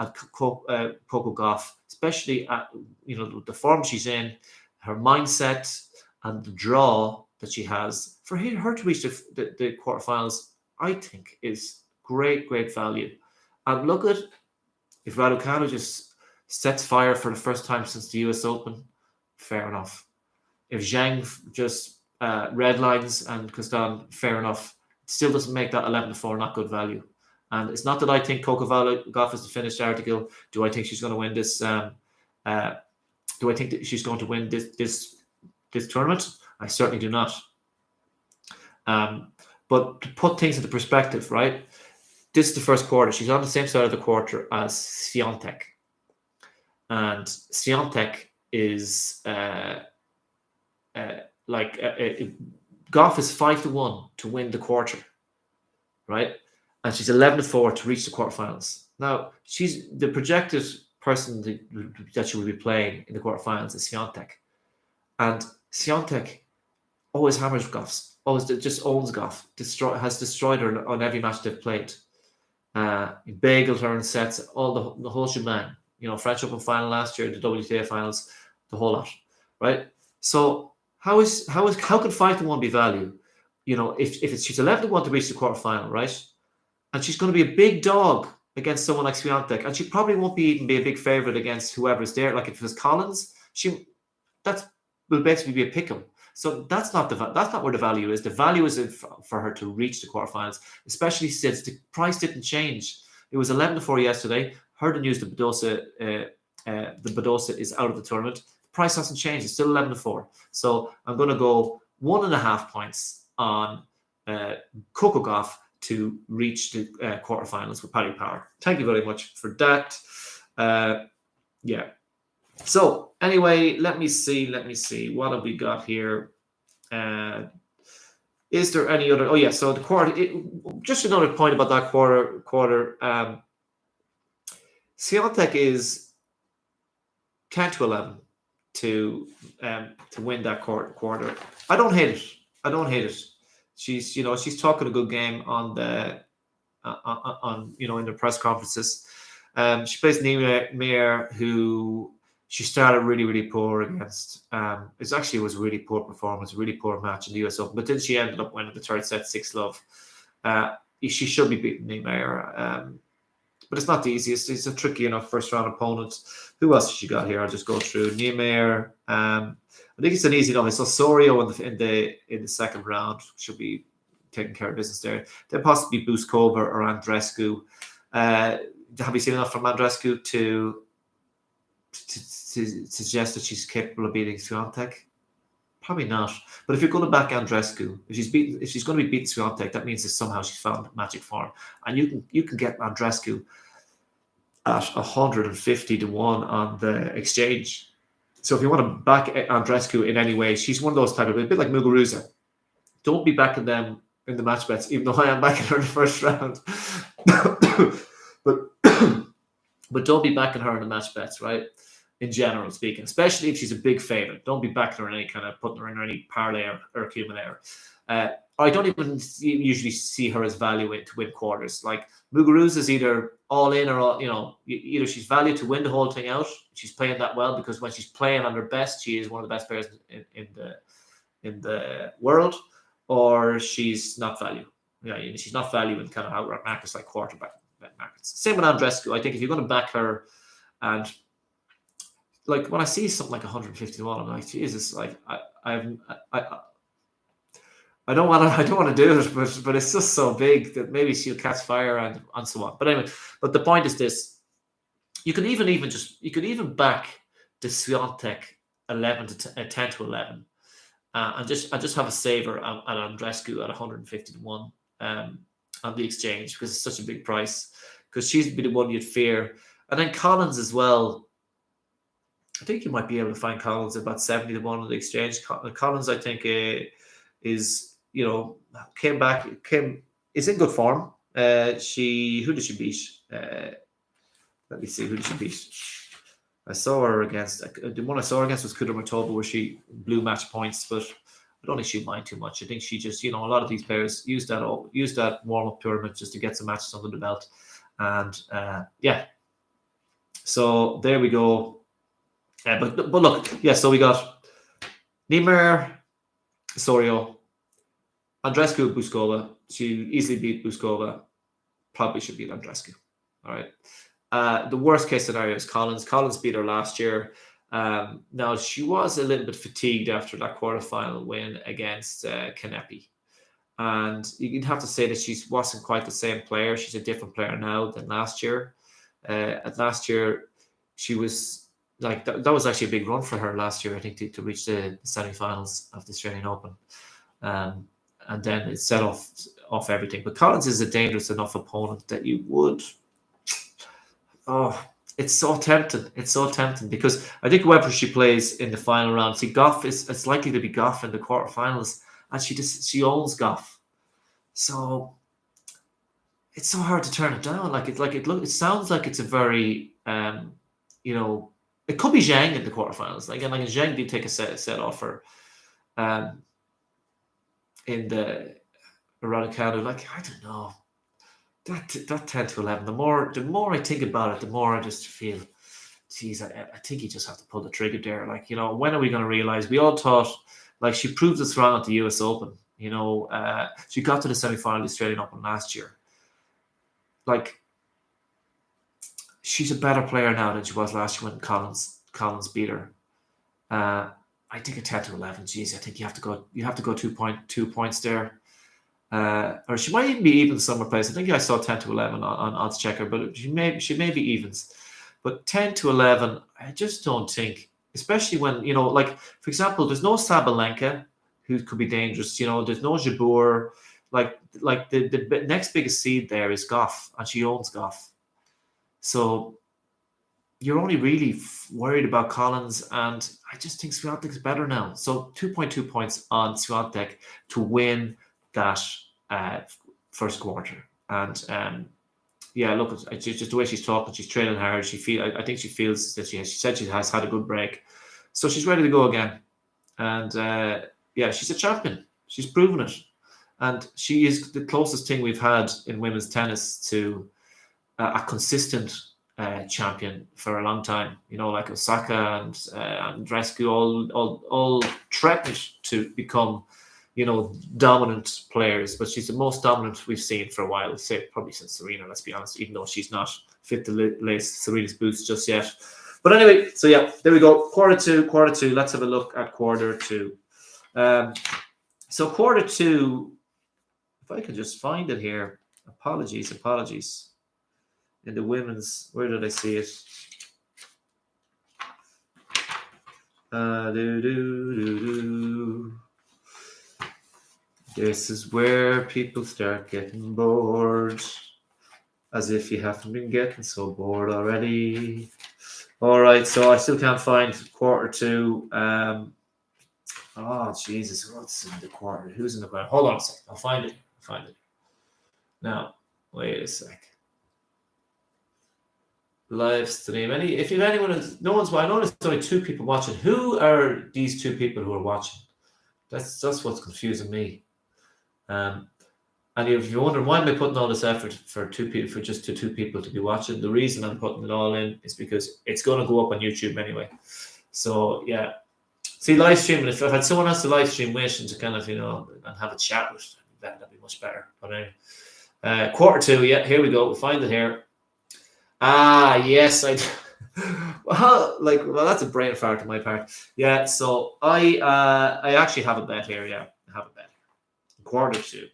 at Coco Gauff, especially at the form she's in, her mindset, and the draw that she has for her to reach the quarterfinals, I think is great value. And look at if Raducanu just sets fire for the first time since the US Open, fair enough. If Zhang just redlines and goes down, fair enough. It still doesn't make that 11-4 not good value. And it's not that I think Coco Gauff is the finished article. Do I think she's going to win this? Do I think that she's going to win this tournament? I certainly do not. But to put things into perspective, right? This is the first quarter. She's on the same side of the quarter as Swiatek. And Swiatek is Goff is 5-1 to win the quarter, right? And she's 11-4 to reach the quarterfinals. Now, she's the projected person that she will be playing in the quarterfinals is Swiatek. And Swiatek always hammers Goffs, always just owns Goff, has destroyed her on every match they've played. Bageled her in sets, all the whole shebang. French Open final last year, the WTA finals, the whole lot, right? So how can 5-1 be value? If she's 11-1 to reach the quarterfinal, right? And she's going to be a big dog against someone like Swiatek, and she probably won't even be a big favorite against whoever's there. Like if it was Collins, that will basically be a pick'em. So that's not where the value is. The value is for her to reach the quarterfinals, especially since the price didn't change. It was 11-4 yesterday. Heard the news that Badosa is out of the tournament. The price hasn't changed. It's still 11-4. So I'm going to go 1.5 points on Coco Gauff to reach the quarterfinals with Paddy Power. Thank you very much for that. Yeah. So anyway, let me see. What have we got here? Is there any other? Oh yeah. So the quarter. Just another point about that quarter. Swiatek is 10-11 to win that quarter. I don't hate it. She's talking a good game on the in the press conferences. She plays Niemeyer, who she started really poor against. It was a really poor performance, a really poor match in the US Open, but then she ended up winning the third set 6-love. She should be beating Niemeyer, but it's not the easiest. It's a tricky enough first round opponent. Who else has she got here? I'll just go through Niemeyer. I think it's an easy enough. It's Osorio in the second round. Should be taking care of business there. Then possibly Buskova or Andreescu. Have you seen enough from Andreescu to suggest that she's capable of beating Swiatek? Probably not. But if you're going to back Andreescu, if she's going to be beating Swiatek, that means that somehow she's found magic form, and you can get Andreescu at 150-1 on the exchange. So if you want to back Andreescu in any way, she's one of those type of, a bit like Muguruza. Don't be backing them in the match bets, even though I am backing her in the first round. but don't be backing her in the match bets, right? In general speaking, especially if she's a big favorite. Don't be backing her in any kind of putting her in any parlay or accumulator. I don't even usually see her as value to win quarters. Like Muguruza is either all in or either she's value to win the whole thing out. She's playing that well because when she's playing on her best, she is one of the best players in the world, or she's not value. She's not value in kind of outright markets like quarterback markets. Same with Andreescu. I think if you're going to back her, and like when I see something like 151, I'm like, Jesus, like I don't want to do it, but it's just so big that maybe she'll catch fire and so on. But anyway, but the point is this: you could even back the Swiatek 10-11, and just have a saver at Andreescu at 150-1. on the exchange because it's such a big price. Because she's be the one you'd fear, and then Collins as well. I think you might be able to find Collins at about 70 to 1 on the exchange. Collins, I think, is, is in good form. Who did she beat? Let me see, who did she beat? I saw her against, the one I saw her against was Kudermatova, where she blew match points, but I don't think she'd mind too much. I think she just, a lot of these players use that warm-up tournament just to get some matches under the belt. And so there we go. But look, so we got Niemeyer, Osorio, Andreescu, Buskova. She easily beat Buskova. Probably should beat Andreescu. All right. The worst case scenario is Collins. Collins beat her last year. Now, she was a little bit fatigued after that quarterfinal win against Kanepi. And you'd have to say that she wasn't quite the same player. She's a different player now than last year. Last year, she was like, that was actually a big run for her last year, I think, to reach the semi-finals of the Australian Open. And then it set off everything. But Collins is a dangerous enough opponent that you would... Oh, it's so tempting. It's so tempting because I think whoever she plays in the final round, see, Goff it's likely to be Goff in the quarterfinals, and she owns Goff, so it's so hard to turn it down. It sounds like it's a very it could be Zhang in the quarterfinals. Again, like Zhang did take a set off her in the Raducanu. Like, I don't know. That 10 to 11, the more I think about it, the more I just feel, geez, I think you just have to pull the trigger there. Like, when are we going to realize? We all thought, like, she proved us wrong at the US Open. She got to the semi-final of the Australian Open last year. Like, she's a better player now than she was last year when Collins beat her. I think a 10 to 11, geez, I think you have to go 2 points there. Or she might even be even somewhere place. I think I saw 10 to 11 on odds checker, but she may be evens. But 10 to 11, I just don't think, especially when, like, for example, there's no Sabalenka, who could be dangerous. There's no Jabeur. Like the next biggest seed there is Goff, and she owns Goff. So you're only really worried about Collins, and I just think Swiatek's better now. So 2.2 points on Swiatek to win that first quarter. And look, it's just the way she's talking. She's training hard. I think she feels that she said she has had a good break, so she's ready to go again. And she's a champion. She's proven it, and she is the closest thing we've had in women's tennis to a consistent champion for a long time. Like Osaka and Andreescu all threatened to become dominant players, but she's the most dominant we've seen for a while. Say probably since Serena, let's be honest, even though she's not fit to lace Serena's boots just yet. But anyway, so there we go. Quarter two. Let's have a look at quarter two. So quarter two, if I can just find it here. Apologies. In the women's, where did I see it? This is where people start getting bored. As if you haven't been getting so bored already. All right, so I still can't find quarter two. Oh, Jesus, what's in the quarter? Who's in the quarter? Hold on a second. I'll find it. Now, wait a sec. Live stream. If you have anyone, no one's. I know there's only 2 people watching. Who are these 2 people who are watching? That's what's confusing me. And if you're wondering why am I putting all this effort for 2 people, for just 2 people to be watching, the reason I'm putting it all in is because it's going to go up on YouTube anyway. So see, live streaming. If I had someone else to live stream with and to kind of and have a chat with, that'd be much better. But anyway, quarter two. Yeah, here we go. We'll find it here. Yes, I. Well, that's a brain fart on my part. Yeah, so I actually have a bet here. Yeah, I have a bet. Quarter two.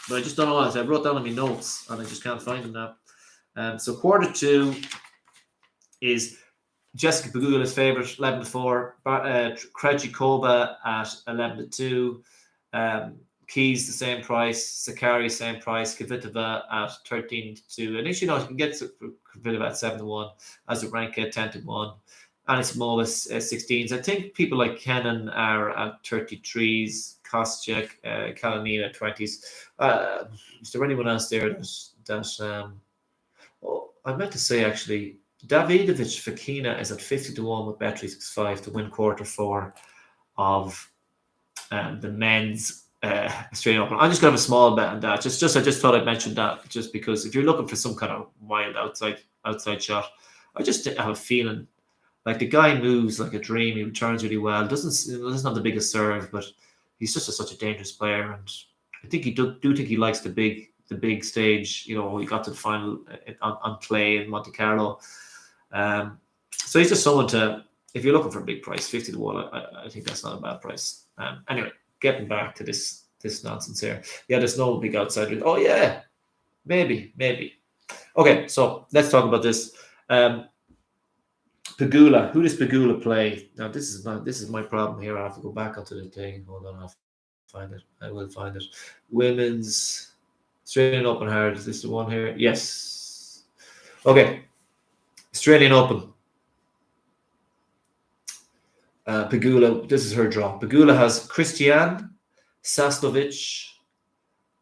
But I just don't know what I wrote down on my notes and I just can't find them now. So quarter two is Jessica Pegula's favorite, 11-4. Krejcikova at 11-2. Keys the same price, Sakari same price, Kvitova at 13-2. And if you can get Kvitova at 7-1, Azarenka 10-1, Anisimova 16s. I think people like Kenin are at 33s, Kostyuk, Kalinina at 20s. Is there anyone else there that I meant to say actually, Davidovich Fekina is at 50-1 with Bet365 to win quarter 4 of the men's Australian Open. I'm just going to have a small bet on that. I just thought I'd mention that just because if you're looking for some kind of wild outside shot, I just have a feeling like the guy moves like a dream. He returns really well. Doesn't have the biggest serve, but he's just such a dangerous player. And I think he do think he likes the big stage. He got to the final on clay in Monte Carlo. So he's just someone to, if you're looking for a big price, 50-1. I think that's not a bad price. Anyway, getting back to this nonsense here. Yeah, there's no big outsider. Oh yeah, maybe. Okay, so let's talk about this. Pegula. Who does Pegula play? Now this is my problem here. I have to go back onto the thing. Hold on, I'll find it. I will find it. Women's Australian Open hard. Is this the one here? Yes. Okay. Australian Open. Pegula, this is her draw. Pegula has Christian, Sasnovich,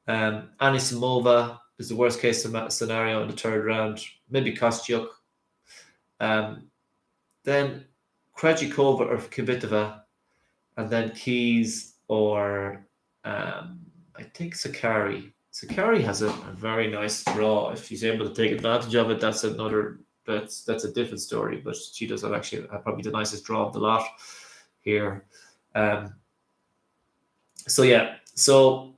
Anisimova is the worst case scenario in the third round. Maybe Kostyuk. Then Krejcikova or Kvitova, and then Keys or I think Sakari. Sakari has a very nice draw. If she's able to take advantage of it, that's a different story. But she does have actually probably the nicest draw of the lot here. So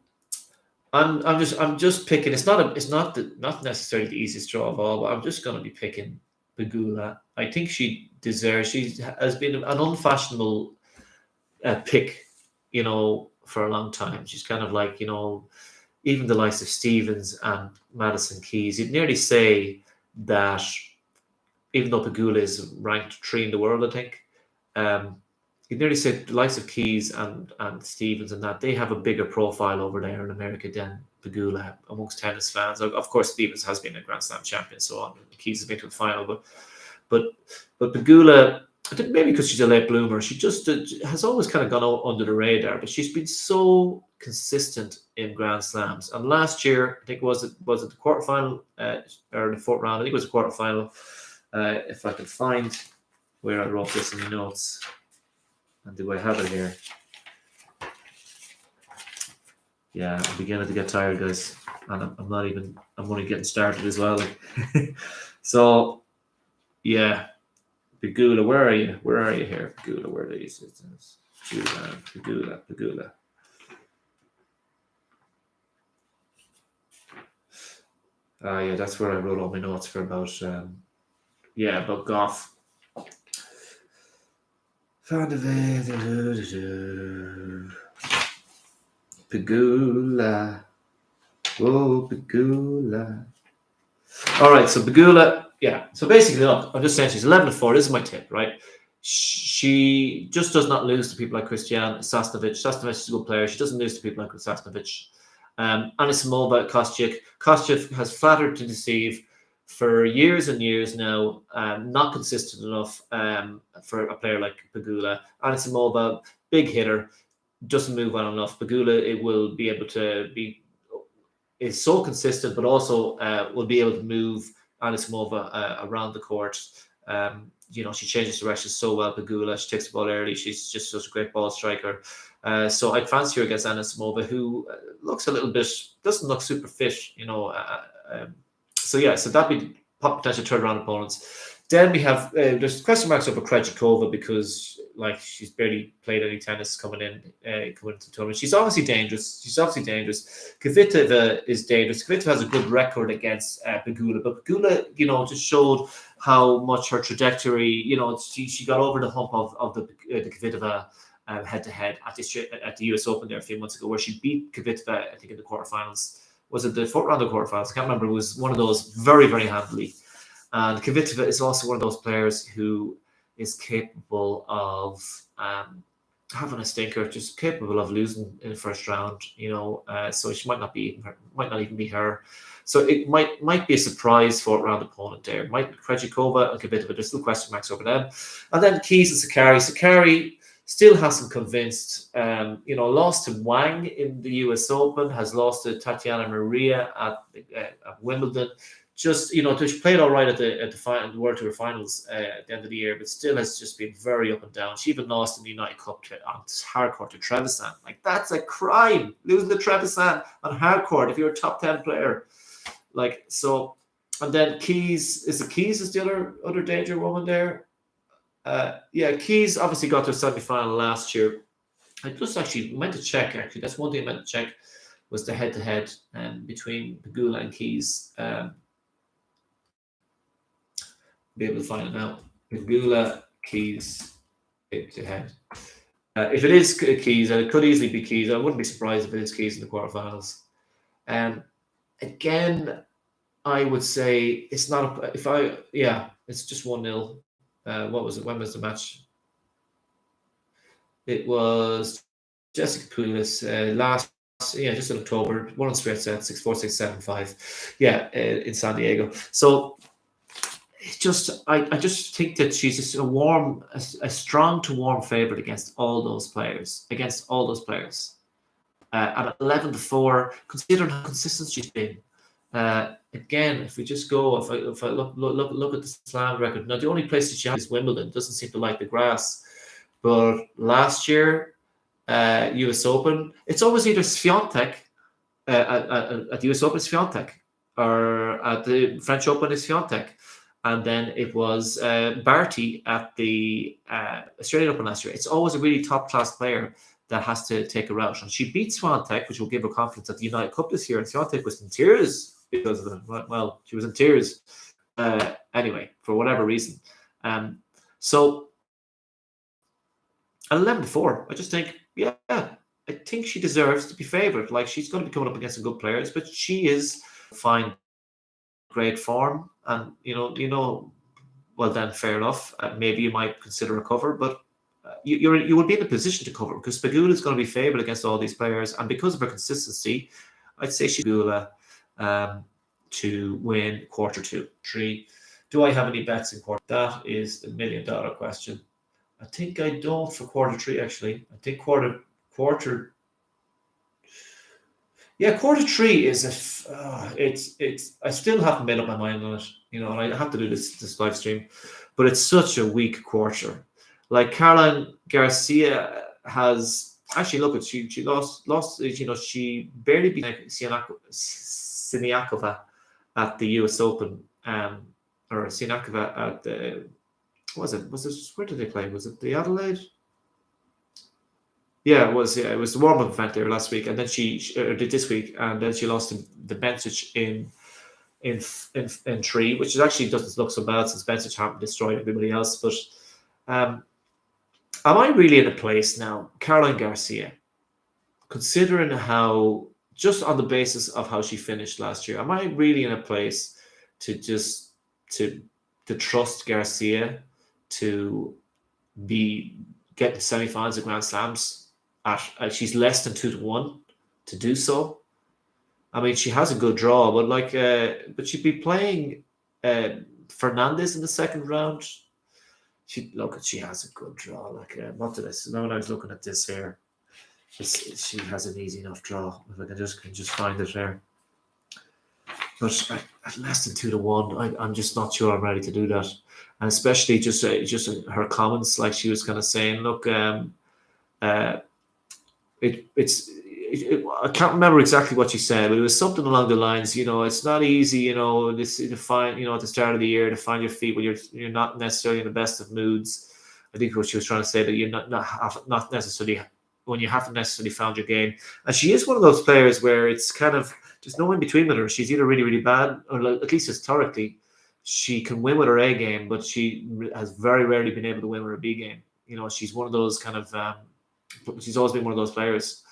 I'm just picking. It's not necessarily the easiest draw of all, but I'm just going to be picking Pegula. I think she deserves. She has been an unfashionable pick, for a long time. She's kind of like, even the likes of Stevens and Madison Keys. You'd nearly say that, even though Pegula is ranked 3 in the world, I think, you'd nearly say the likes of Keys and Stevens and that they have a bigger profile over there in America than Pegula amongst tennis fans. Of course, Stevens has been a Grand Slam champion, so on. Keys has been to the final, but Pegula, I think maybe because she's a late bloomer, she just has always kind of gone under the radar. But she's been so consistent in Grand Slams. And last year, I think was it the quarterfinal or the fourth round? I think it was a quarterfinal. If I can find where I wrote this in the notes, and do I have it here? Yeah, I'm beginning to get tired, guys, and I'm only getting started as well. So, yeah, Pegula, where are you? Where are you here, Pegula? Where are you? Pegula. Yeah, that's where I wrote all my notes for about Goff. Pegula. Oh, Pegula. All right, so Pegula, yeah. So basically, look, I'm just saying she's 11-4. This is my tip, right? She just does not lose to people like Christian Sasnovich. Sasnovich is a good player. She doesn't lose to people like Sasnovich. Anisimova, Kostyuk has flattered to deceive for years and years now. Not consistent enough for a player like Pegula. Anisimova, big hitter, doesn't move well enough. Pegula, it will be able to be. Is so consistent, but also will be able to move Anisimova around the court. She changes direction so well. Pegula, she takes the ball early. She's just such a great ball striker. So I'd fancy her against Anisimova, who looks a little bit, doesn't look super fit, So that'd be potential third round opponents. Then we have there's question marks over Krejcikova because she's barely played any tennis coming into the tournament. She's obviously dangerous. Kvitova is dangerous. Kvitova has a good record against Pegula, but Pegula, just showed how much her trajectory. She got over the hump of the Kvitova head-to-head at the US Open there a few months ago, where she beat Kvitova, I think, in the quarterfinals. Was it the fourth round of quarterfinals? I can't remember. It was one of those very, very handily. And Kvitova is also one of those players who is capable of having a stinker, just capable of losing in the first round. So she might not even be her. So it might be a surprise fourth round opponent there. Might be Krejcikova and Kvitova. There's still question marks over them. And then Keys and Sakari. Sakari still hasn't convinced. Lost to Wang in the US Open, has lost to Tatiana Maria at Wimbledon. Just she played all right at the World Tour Finals at the end of the year, but still has just been very up and down. She even lost in the United Cup on hardcourt to Trevisan. Like, that's a crime, losing to Trevisan on hardcourt if you're a top 10 player. Like, so, and then Keys is the other danger woman there. Keys obviously got to a semi-final last year. I just actually meant to check. Actually, that's one thing I meant to check was the head-to-head between Pegula and Keys. Be able to find it now. Pegula, Keys, head-to-head. If it is Keys, it could easily be Keys. I wouldn't be surprised if it is Keys in the quarterfinals. Again, I would say it's not. It's just 1-0. What was it? When was the match? It was Jessica Poulos just in October. One on straight set, 6-4, 6-7-5. In San Diego. So it's just, I just think that she's just a strong to warm favorite against all those players. At 11-4, considering how consistent she's been. Again, if we just go, if I look at the slam record, now the only place that she has is Wimbledon. Doesn't seem to like the grass, but last year, US Open, it's always either Swiatek at the US Open, Swiatek, or at the French Open, is Swiatek, and then it was Barty at the Australian Open last year. It's always a really top class player that has to take a route, and she beat Swiatek, which will give her confidence at the United Cup this year. And Swiatek was in tears because of it. Well, she was in tears anyway, for whatever reason. So 11-4, I just think, I think she deserves to be favoured. Like, she's going to be coming up against some good players, but she is fine, great form, and well then, fair enough. Maybe you might consider a cover, but you will be in a position to cover because Pegula is going to be favoured against all these players, and because of her consistency, I'd say Pegula to win quarter 2. 3. Do I have any bets in quarter? That is the $1 million question. I think I don't for quarter 3. Actually, I think quarter. Yeah, quarter 3 is it's. I still haven't made up my mind on it, and I have to do this live stream, but it's such a weak quarter. Like, Caroline Garcia has actually, look at, she lost. She barely beat Siniakova at the US Open, or Siniakova at the. Was it? Where did they play? Was it the Adelaide? Yeah, it was. Yeah, it was the warm-up event there last week, and then she did this week, and then she lost the Bencic in 3, which is actually doesn't look so bad since Bencic haven't destroyed everybody else. But am I really in a place now, Caroline Garcia, considering how, just on the basis of how she finished last year, am I really in a place to just to trust Garcia to be getting to semi-finals of Grand Slams? She's less than 2-1 to do so. I mean, she has a good draw, but but she'd be playing Fernandez in the second round. She has a good draw. What did I say? When I was looking at this here, she has an easy enough draw. If I can just find it there. But at less than 2-1, I'm just not sure I'm ready to do that. And especially just her comments, like she was kind of saying, look, I can't remember exactly what she said, but it was something along the lines, it's not easy, to find, at the start of the year, to find your feet when you're not necessarily in the best of moods. I think what she was trying to say, that you're not necessarily, when you haven't necessarily found your game. And she is one of those players where it's kind of, there's no in between with her. She's either really, really bad, or at least historically, she can win with her A game, but she has very rarely been able to win with her B game. She's one of those kind of, she's always been one of those players.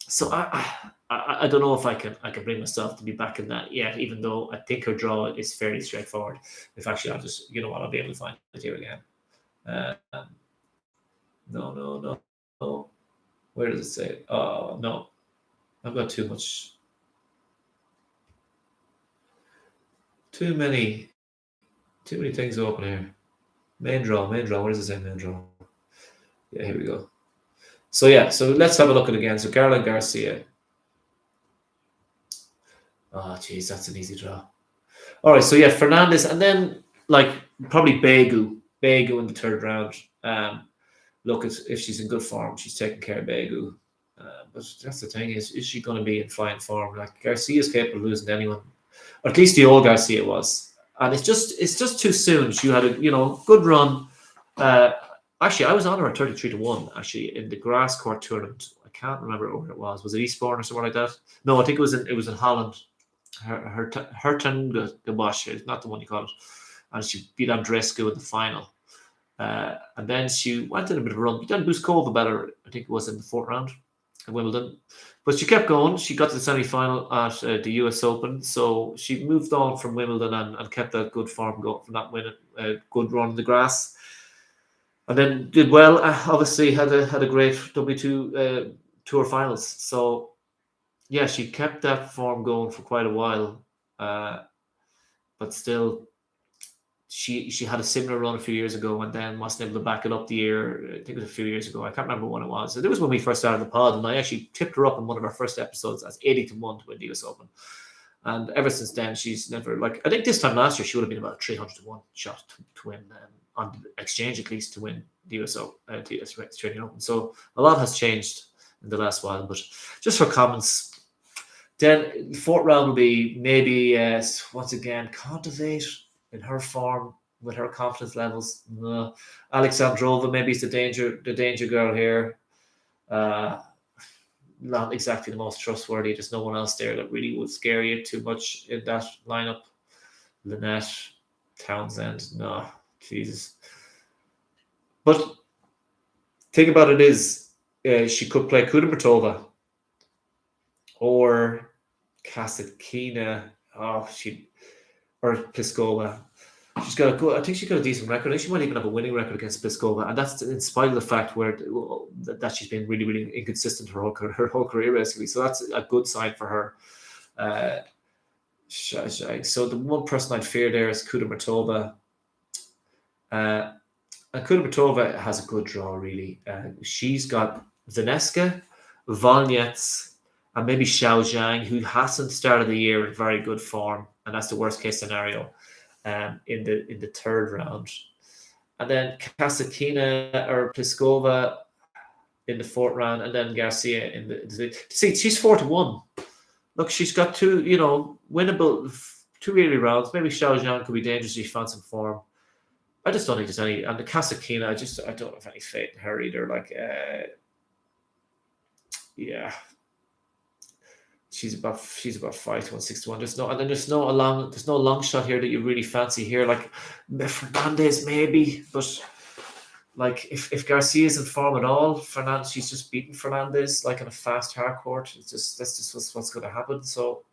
So I don't know if I can bring myself to be back in that yet, even though I think her draw is fairly straightforward. If actually I'll just, I'll be able to find it here again. No. Where does it say it? Oh, no. I've got too many things open here. Main draw. Where does it say main draw? Yeah, here we go. So let's have a look at it again. So Caroline Garcia. Oh, geez, that's an easy draw. All right, so Fernandez, and then probably Begu in the third round. Look, if she's in good form, she's taking care of Begu. But that's the thing: is she going to be in fine form? Like Garcia is capable of losing to anyone, or at least the old Garcia was. And it's just too soon. She had a good run. Actually, I was on her at 33-1. Actually, in the grass court tournament, I can't remember where it was. Was it Eastbourne or somewhere like that? No, I think it was in Holland. Herten is not the one you call it, and she beat Andrescu in the final. And then she went in a bit of a run. Then Buskova better, I think it was in the fourth round at Wimbledon. But she kept going. She got to the semi-final at the US Open. So she moved on from Wimbledon and kept that good form going from that win, good run in the grass. And then did well. Obviously had a great W2 Tour finals. So yeah, she kept that form going for quite a while. But still, she had a similar run a few years ago and then wasn't able to back it up the year. I think it was a few years ago. I can't remember when it was. It was when we first started the pod, and I actually tipped her up in one of our first episodes as 80-1 to win the US Open. And ever since then, she's never I think this time last year she would have been about 300-1 shot to win on the exchange, at least, to win the US Australian Open. So a lot has changed in the last while. But just for comments, then the fourth round will be maybe once again Contivate in her form with her confidence levels. Alexandrova maybe is the danger girl here. Not exactly the most trustworthy. There's no one else there that really would scare you too much in that lineup. Lynette, Townsend, no, Jesus. But thing about it is, she could play Kudermetova or Kasatkina. Or Pliskova. I think she's got a decent record. I think she might even have a winning record against Pliskova, and that's in spite of the fact that she's been really, really inconsistent her whole career, basically. So that's a good sign for her. So the one person I'd fear there is Kudermetova. And Kudermetova has a good draw, really. She's got Zaneska, Volnets, and maybe Xiao Zhang, who hasn't started the year in very good form, and that's the worst case scenario in the third round. And then Kasatkina or Pliskova in the fourth round, and then Garcia in the see, she's 4-1. Look, she's got two, winnable 2 early rounds. Maybe Xiao Zhang could be dangerous if she finds some form. I just don't think there's any. And the Kasatkina, I don't have any faith in her either. Yeah. She's about 5-1, 6-1. There's no long shot here that you really fancy here. Like Fernandez maybe, but if Garcia's in form at all, she's just beaten Fernandez in a fast hard court. That's just what's going to happen. So,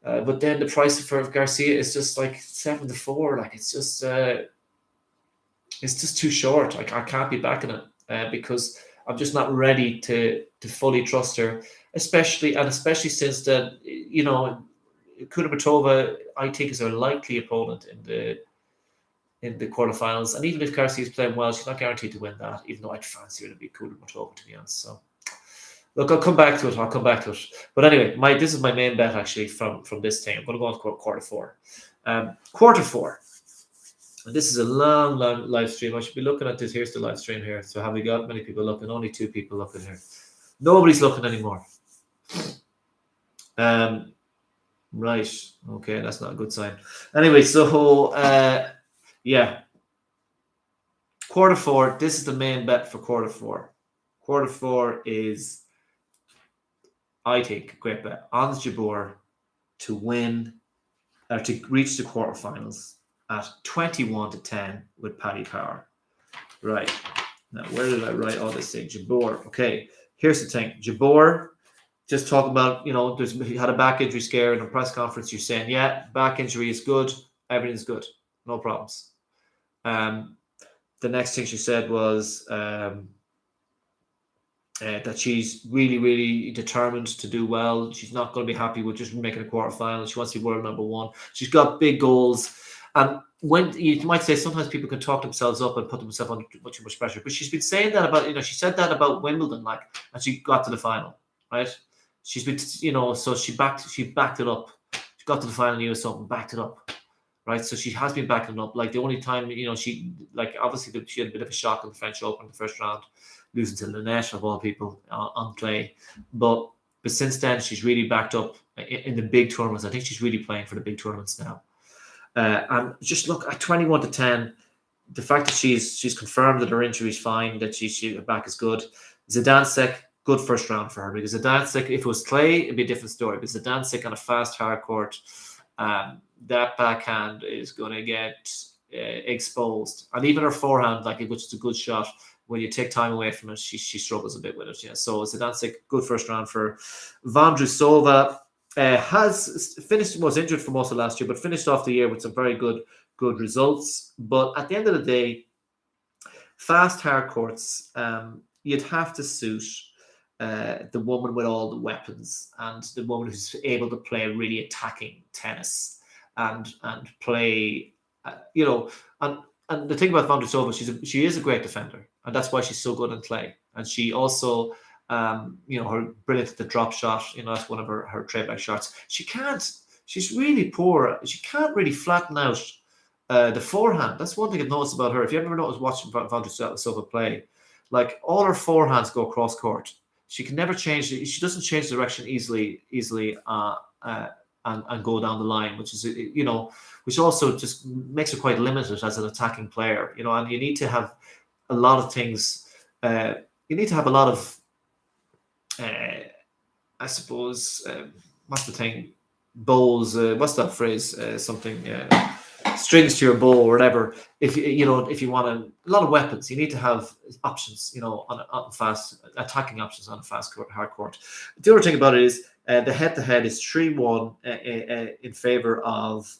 but then the price for Garcia is just 7-4. It's just too short. I can't be backing it because I'm just not ready to fully trust her. Especially since that, Kudermetova, I think, is a likely opponent in the quarterfinals. And even if Garcia is playing well, she's not guaranteed to win that, even though I'd fancy her to beat Kudermetova, to be honest. So, look, I'll come back to it. But anyway, this is my main bet, actually, from this thing. I'm going to go on to quarter four. Quarter four. And this is a long live stream. I should be looking at this. Here's the live stream here. So have we got many people looking? Only 2 people looking here. Nobody's looking anymore. Right. Okay, that's not a good sign. Anyway, so quarter four. This is the main bet for quarter four. Quarter four is, I think, a great bet on Jabeur to win or to reach the quarterfinals at 21-10 with Paddy Power. Right. Now, where did I write all this thing? Jabeur. Okay. Here's the thing. Jabeur. Just talk about, he had a back injury scare in a press conference. You're saying, yeah, back injury is good. Everything's good. No problems. the next thing she said was that she's really, really determined to do well. She's not going to be happy with just making a quarterfinal. She wants to be world number one. She's got big goals. And when you might say sometimes people can talk themselves up and put themselves under too much pressure, but she's been saying that about, she said that about Wimbledon, like, and she got to the final, right? She's been, so she backed it up. She got to the final US Open, backed it up, right? So she has been backing it up. Like the only time, she, like, obviously she had a bit of a shock in the French Open in the first round, losing to Lynette of all people on clay, but since then she's really backed up in the big tournaments. I think she's really playing for the big tournaments now. And just look at 21-10, the fact that she's confirmed that her injury is fine, that her back is good. Zidansek, good first round for her, because Zidansek, if it was clay, it'd be a different story. But Zidansek on a fast hard court, that backhand is going to get exposed, and even her forehand, like, which is a good shot, when you take time away from it, she struggles a bit with it. Yeah. So Zidansek, good first round for Vondrousova. Has finished, was injured for most of last year, but finished off the year with some very good results. But at the end of the day, fast hard courts, you'd have to suit the woman with all the weapons, and the woman who's able to play really attacking tennis and play, and the thing about Vondrousova, she is a great defender, and that's why she's so good in clay. And she also, her brilliant at the drop shot, that's one of her trademark shots. She's really poor. She can't really flatten out the forehand. That's one thing I've noticed about her. If you ever noticed watching Vondrousova play, like, all her forehands go cross court. She can never change. She doesn't change direction easily, and go down the line, which is, which also just makes her quite limited as an attacking player. And you need to have a lot of things. You need to have a lot of, I suppose, what's the thing? Bowls. What's that phrase? Something. Strings to your bow or whatever. If you want a lot of weapons, you need to have options. On fast attacking options on a fast court, hard court. The other thing about it is the head-to-head is 3-1 in favor of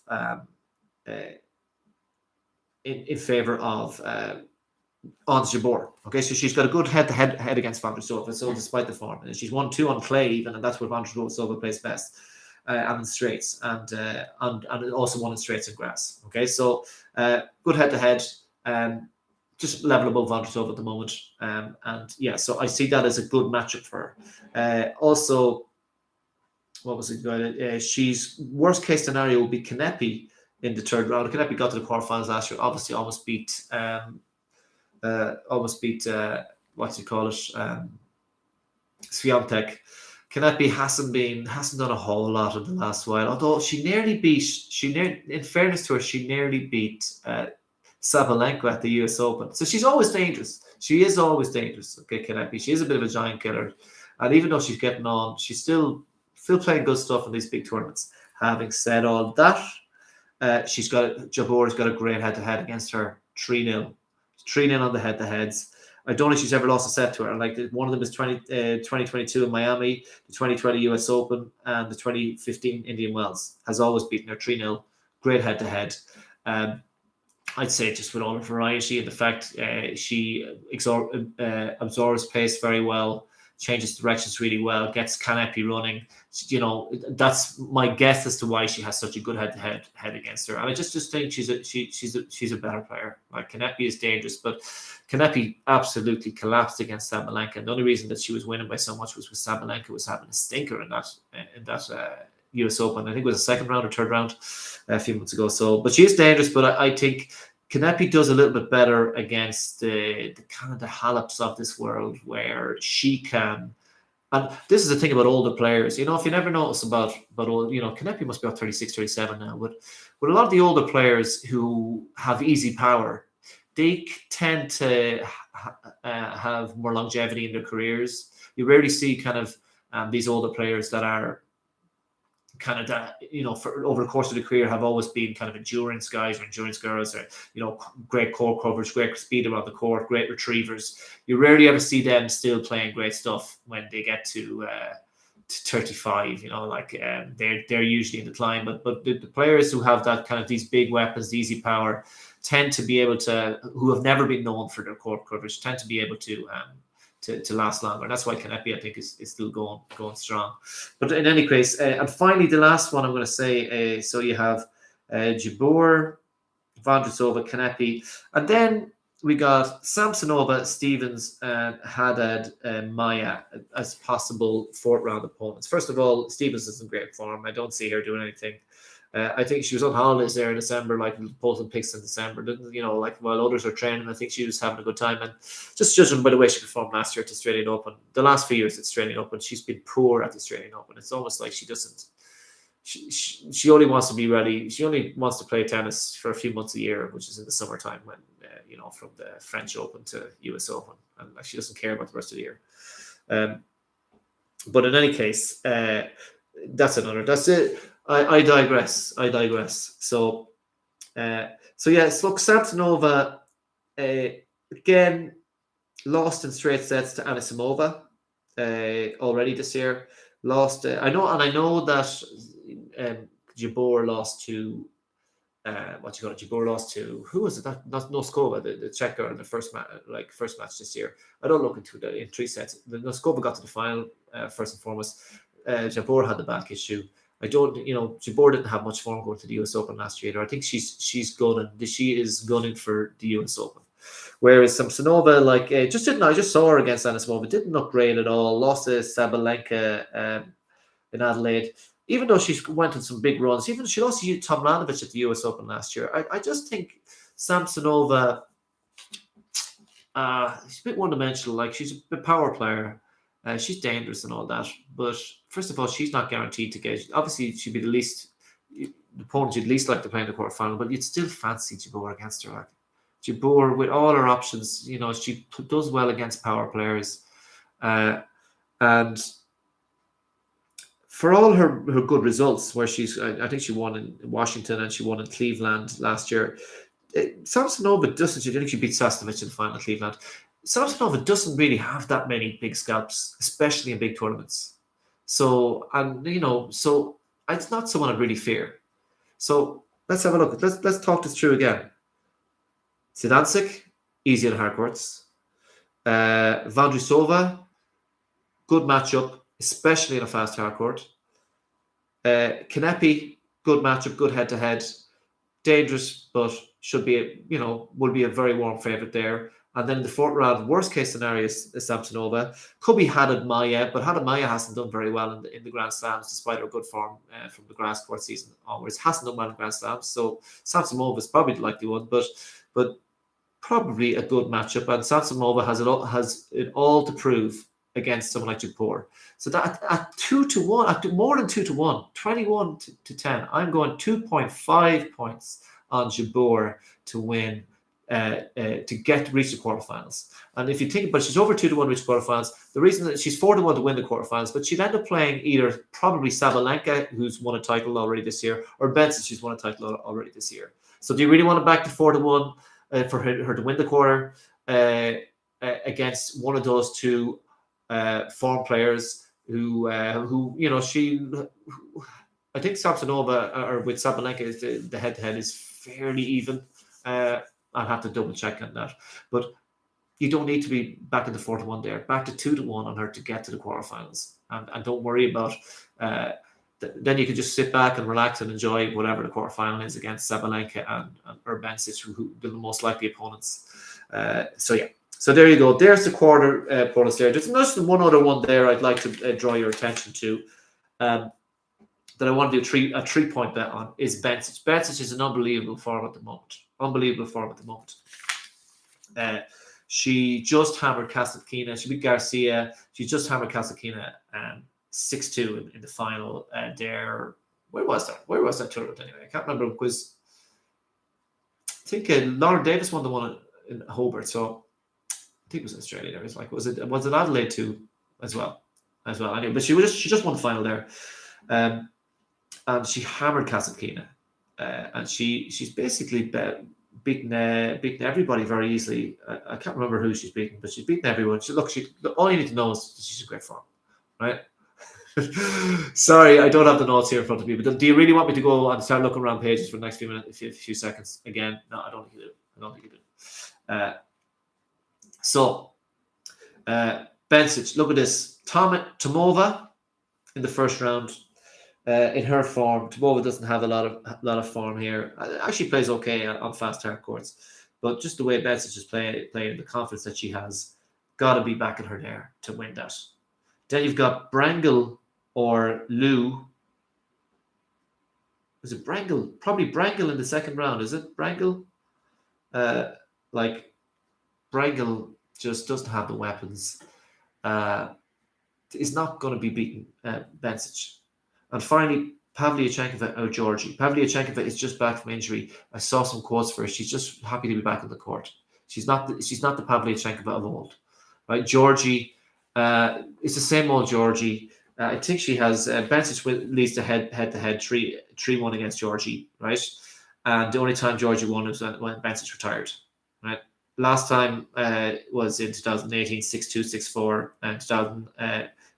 Ons Jabeur. Okay, so she's got a good head-to-head against Vondrousova. So despite the form, and she's 1-2 on clay even, and that's where Vondrousova plays best. And in straights, and also won in straights and grass. Okay, so good head-to-head, just level above Vondrousova at the moment, and yeah, so I see that as a good matchup for her. Also, what was it? She's worst case scenario will be Kanepi in the third round. Kanepi got to the quarterfinals last year. Obviously, almost beat what do you call it? Swiatek. Kanepi hasn't done a whole lot in the last while. Although in fairness to her, she nearly beat Sabalenka at the US Open. So she's always dangerous. She is always dangerous. Okay, Kanepi. She is a bit of a giant killer, and even though she's getting on, she's still playing good stuff in these big tournaments. Having said all that, Jabeur's got a great head-to-head against her. 3-0 on the head-to-heads. I don't think she's ever lost a set to her. Like, one of them is 2022 in Miami, the 2020 US Open, and the 2015 Indian Wells. Has always beaten her 3-0. Great head-to-head. I'd say just with all the variety and the fact she absorbs pace very well, changes directions really well, gets Kanepi running. That's my guess as to why she has such a good head against her. And I just think she's a better player. Like, Kanepi is dangerous, but Kanepi absolutely collapsed against Sabalenka. And the only reason that she was winning by so much was because Sabalenka was having a stinker in that US Open. I think it was a second round or third round a few months ago. So, but she is dangerous. But I think Kanepi does a little bit better against the kind of the Haleps of this world, where she can. And this is the thing about older players. If you never notice about old, Kanepi must be about 36, 37 now. But with a lot of the older players who have easy power, they tend to have more longevity in their careers. You rarely see kind of these older players that are kind of that, for over the course of the career have always been kind of endurance guys or endurance girls, or great core coverage, great speed around the court, great retrievers. You rarely ever see them still playing great stuff when they get to to 35. They're usually in decline. But the players who have that kind of these big weapons, the easy power, tend to be able to, who have never been known for their court coverage, tend to be able to last longer. And that's why Kanepi, I think, is still going strong. But in any case, and finally, the last one I'm going to say, so you have Jabeur, Vondrousova, Kanepi, and then we got Samsonova, Stevens, and Haddad, Maya as possible fourth-round opponents. First of all, Stevens is in great form. I don't see her doing anything. I think she was on holidays there in December, like posting pics in December. While others are training, I think she was having a good time. And just judging by the way she performed last year at the Australian Open, the last few years at the Australian Open, she's been poor at the Australian Open. It's almost like she doesn't. She only wants to be ready. She only wants to play tennis for a few months a year, which is in the summertime when from the French Open to US Open, and she doesn't care about the rest of the year. But in any case, that's it. I digress. So look, Samsonova again lost in straight sets to Anisimova already this year. Lost. I know that Jabeur lost to Jabeur lost to, who was it? Not Noskova, the Czech girl in the first match this year. I don't look into that in 3 sets. The Noskova got to the final first and foremost. Jabeur had the back issue. Jabeur didn't have much form going to the US Open last year. I think she is gunning for the US Open. Whereas Samsonova, I just saw her against Anisimova, didn't look great at all. Lost to Sabalenka in Adelaide. Even though she went on some big runs, even she lost to Tomljanovic at the US Open last year. I just think Samsonova, she's a bit one-dimensional. She's a bit power player. She's dangerous and all that. But first of all, she's not guaranteed to get. Obviously, she'd be the opponent you'd least like to play in the quarterfinal, but you'd still fancy Jabeur against her. Jabeur, with all her options, she does well against power players. And for all her good results, where I think she won in Washington and she won in Cleveland last year. Samsonova doesn't. I think she beat Sasnovich in the final in Cleveland. Samsonova doesn't really have that many big scalps, especially in big tournaments. So it's not someone I'd really fear. So let's have a look. Let's talk this through again. Zidansek, easy on hard courts. Vondrousova, good matchup, especially in a fast hard court. Kanepi, good matchup, good head-to-head. Dangerous, but would be a very warm favourite there. And then in the fourth round, worst case scenario is Samsonova. Could be Haddad Maya, but Haddad Maya hasn't done very well in the Grand Slams, despite her good form from the grass court season onwards. Hasn't done well in Grand Slams, so Samsonova is probably the likely one, but probably a good matchup. And Samsonova has it all to prove against someone like Jabeur. So that at 2-1, at more than 2-1, 21 to 10, I'm going 2.5 points on Jabeur to win. To reach the quarterfinals. And if you think about it, she's over 2-1 to reach quarterfinals. The reason that she's 4-1 to win the quarterfinals, but she'd end up playing either probably Sabalenka, who's won a title already this year, or Benson, who's won a title already this year. So do you really want to back to 4-1 for her to win the quarter against one of those two form players who I think Samsonova or with Sabalenka is the head-to-head is fairly even. I'll have to double check on that. But you don't need to be back in the 4-1 there. Back to 2-1 on her to get to the quarterfinals. And don't worry about then you can just sit back and relax and enjoy whatever the quarterfinal is against Sabalenka and Urbancic, who the most likely opponents. So there you go. There's the quarter opponents there. There's just one other one there I'd like to draw your attention to. That I want to do a 3-point bet on is Bencic. Bencic is in unbelievable form at the moment. She just hammered Kasatkina. She beat Garcia. She just hammered Kasatkina 6-2 in the final there. Where was that tournament anyway? I can't remember because I think Lauren Davis won the one in Hobart. So I think it was Australia there. It's was it Adelaide too as well. Anyway, but she just won the final there. And she hammered Kasatkina. And she's basically beaten everybody very easily. I can't remember who she's beaten, but she's beaten everyone. All you need to know is she's in great form, right? Sorry, I don't have the notes here in front of me. But do you really want me to go and start looking around pages for the next few minutes, a few seconds? Again, no, I don't think you do. I don't think you do. So, Bencic, look at this. Tomova in the first round. In her form, Tomova doesn't have a lot of form here. Actually plays okay on fast hard courts, but just the way Bencic is playing, the confidence that she has, got to be backing her there to win that. Then you've got Brangle or Liu. Is it Brangle? Probably Brangle in the second round. Is it Brangle? Like Brangle just doesn't have the weapons. Is not going to be beating Bencic. And finally, Pavlyuchenkova or Georgie. Pavlyuchenkova is just back from injury. I saw some quotes for her. She's just happy to be back on the court. She's not the Pavlyuchenkova of old, right? Georgie, it's the same old Georgie. I think she has Bencic leads the head-to-head 3-1 against Georgie, right? And the only time Georgie won was when Bencic retired, right? Last time was in 2018, 6-2, 6-4, and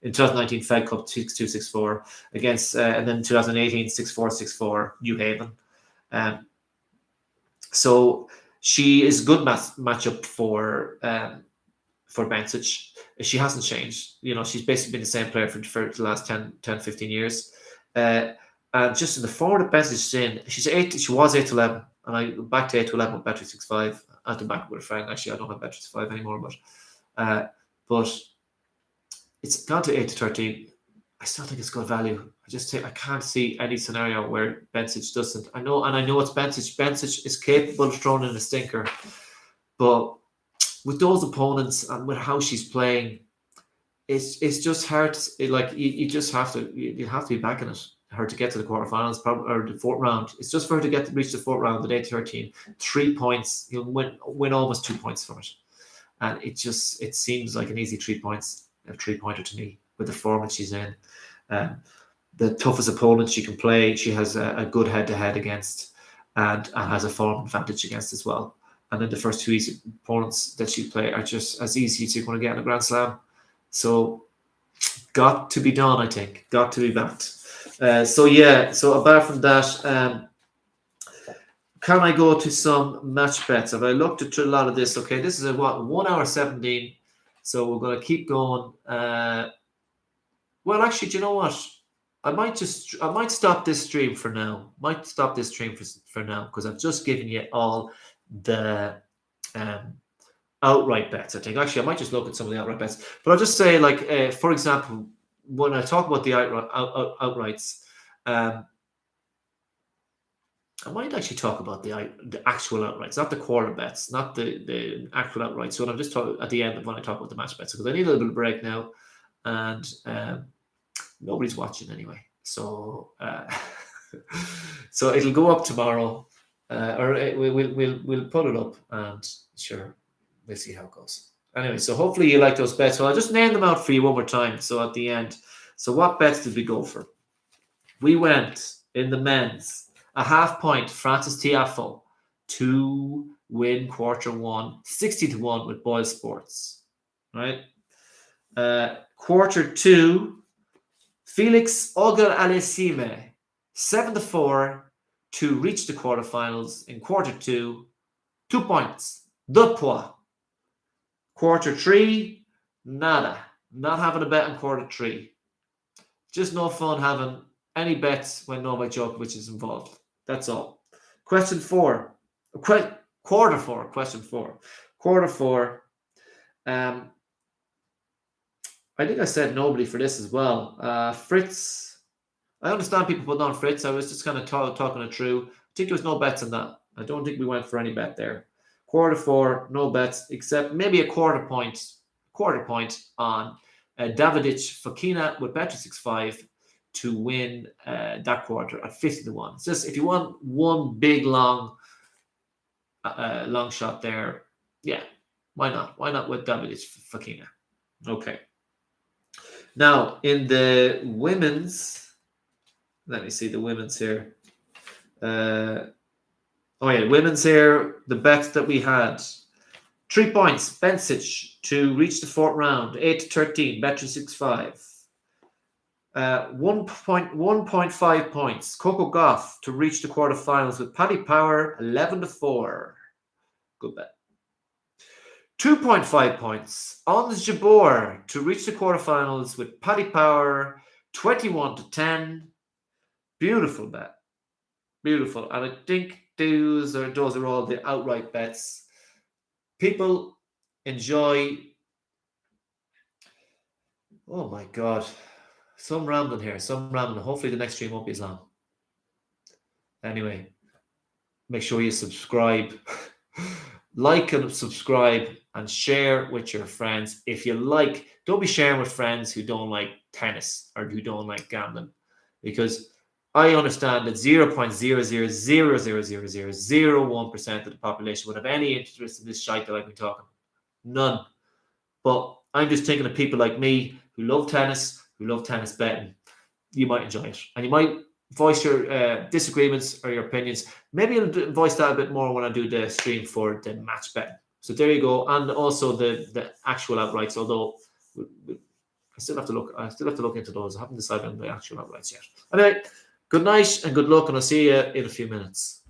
in 2019 Fed Cup 6-2, 6-4 against, and then 2018 6-4, 6-4 New Haven. So she is a good matchup for Bencic. She hasn't changed. You know, she's basically been the same player for the last 10, 15 years. And just in the form that Bencic is in, she was 8-11, and I back to 8-11 with Beatrice 6-5. I have to back with a friend. Actually, I don't have Beatrice 6-5 anymore, but it's gone to 8-13. I still think it's good value. I can't see any scenario where Bencic doesn't. I know it's Bencic. Bencic is capable of throwing in a stinker, but with those opponents and with how she's playing, it's just hard. You have to be backing her to get to the quarterfinals, probably, or the fourth round. It's just for her to reach the fourth round at 8-13. 3 points, you'll win almost 2 points from it, and it seems like an easy 3 points. A 3-pointer to me with the form that she's in. The toughest opponent she can play, she has a good head-to-head against, and has a form advantage against as well. And then the first 2 easy opponents that she play are just as easy as you're going to get in a Grand Slam. So, got to be done, I think. Got to be backed. So apart from that, can I go to some match bets? Have I looked at a lot of this? Okay, this is 1 hour 17. So we're going to keep going. Well, actually, do you know what? I might stop this stream for now. Might stop this stream for now, because I've just given you all the outright bets. I think actually I might just look at some of the outright bets. But I'll just say, like, for example, when I talk about the outrights, I might actually talk about the actual outrights, not the quarter bets, not the actual outrights. So I'm just talking at the end of when I talk about the match bets, because I need a little bit of break now, and nobody's watching anyway. So so it'll go up tomorrow, or we'll put it up, and sure, we'll see how it goes. Anyway, so hopefully you like those bets. So I'll just name them out for you one more time. So at the end, so what bets did we go for? We went in the men's. A half point, Francis Tiafoe to win quarter one, 60-1 with Boyle Sports, right? Quarter two, Felix Auger-Aliassime, 7-4 to reach the quarterfinals in quarter two, 2 points, 2 points. Quarter three, nada. Not having a bet in quarter three. Just no fun having any bets when Novak Djokovic is involved. That's all. Question four. Quarter four. Question four. Quarter four. I think I said nobody for this as well. Fritz. I understand people putting on Fritz. I was just kind of talking it through. I think there was no bets on that. I don't think we went for any bet there. Quarter four, no bets, except maybe a quarter point on Davidovich Fokina with Beatrice 6-5 to win that quarter at 50-1. It's just if you want one big long shot there, yeah, why not? Why not with Davidovich Fokina? Okay. Now in the women's, let me see the women's here. Women's here. The bets that we had: 3 points, Bencic to reach the fourth round, 8-13, Beatrice 6-5. 1.5 points. Coco Gauff to reach the quarterfinals with Paddy Power 11-4. Good bet. 2.5 points. Ons Jabeur to reach the quarterfinals with Paddy Power 21-10. Beautiful bet. Beautiful. And I think those are all the outright bets. People enjoy. Oh my God. Some rambling here. Hopefully the next stream won't be as long. Anyway, make sure you subscribe. Like and subscribe and share with your friends. If you like, don't be sharing with friends who don't like tennis or who don't like gambling, because I understand that 0.0000001% of the population would have any interest in this shite that I've been talking. None. But I'm just thinking of people like me who love tennis betting. You might enjoy it. And you might voice your disagreements or your opinions. Maybe I'll voice that a bit more when I do the stream for the match betting. So there you go. And also the actual outrights, although I still have to look into those. I haven't decided on the actual outrights yet. Anyway, good night and good luck, and I'll see you in a few minutes.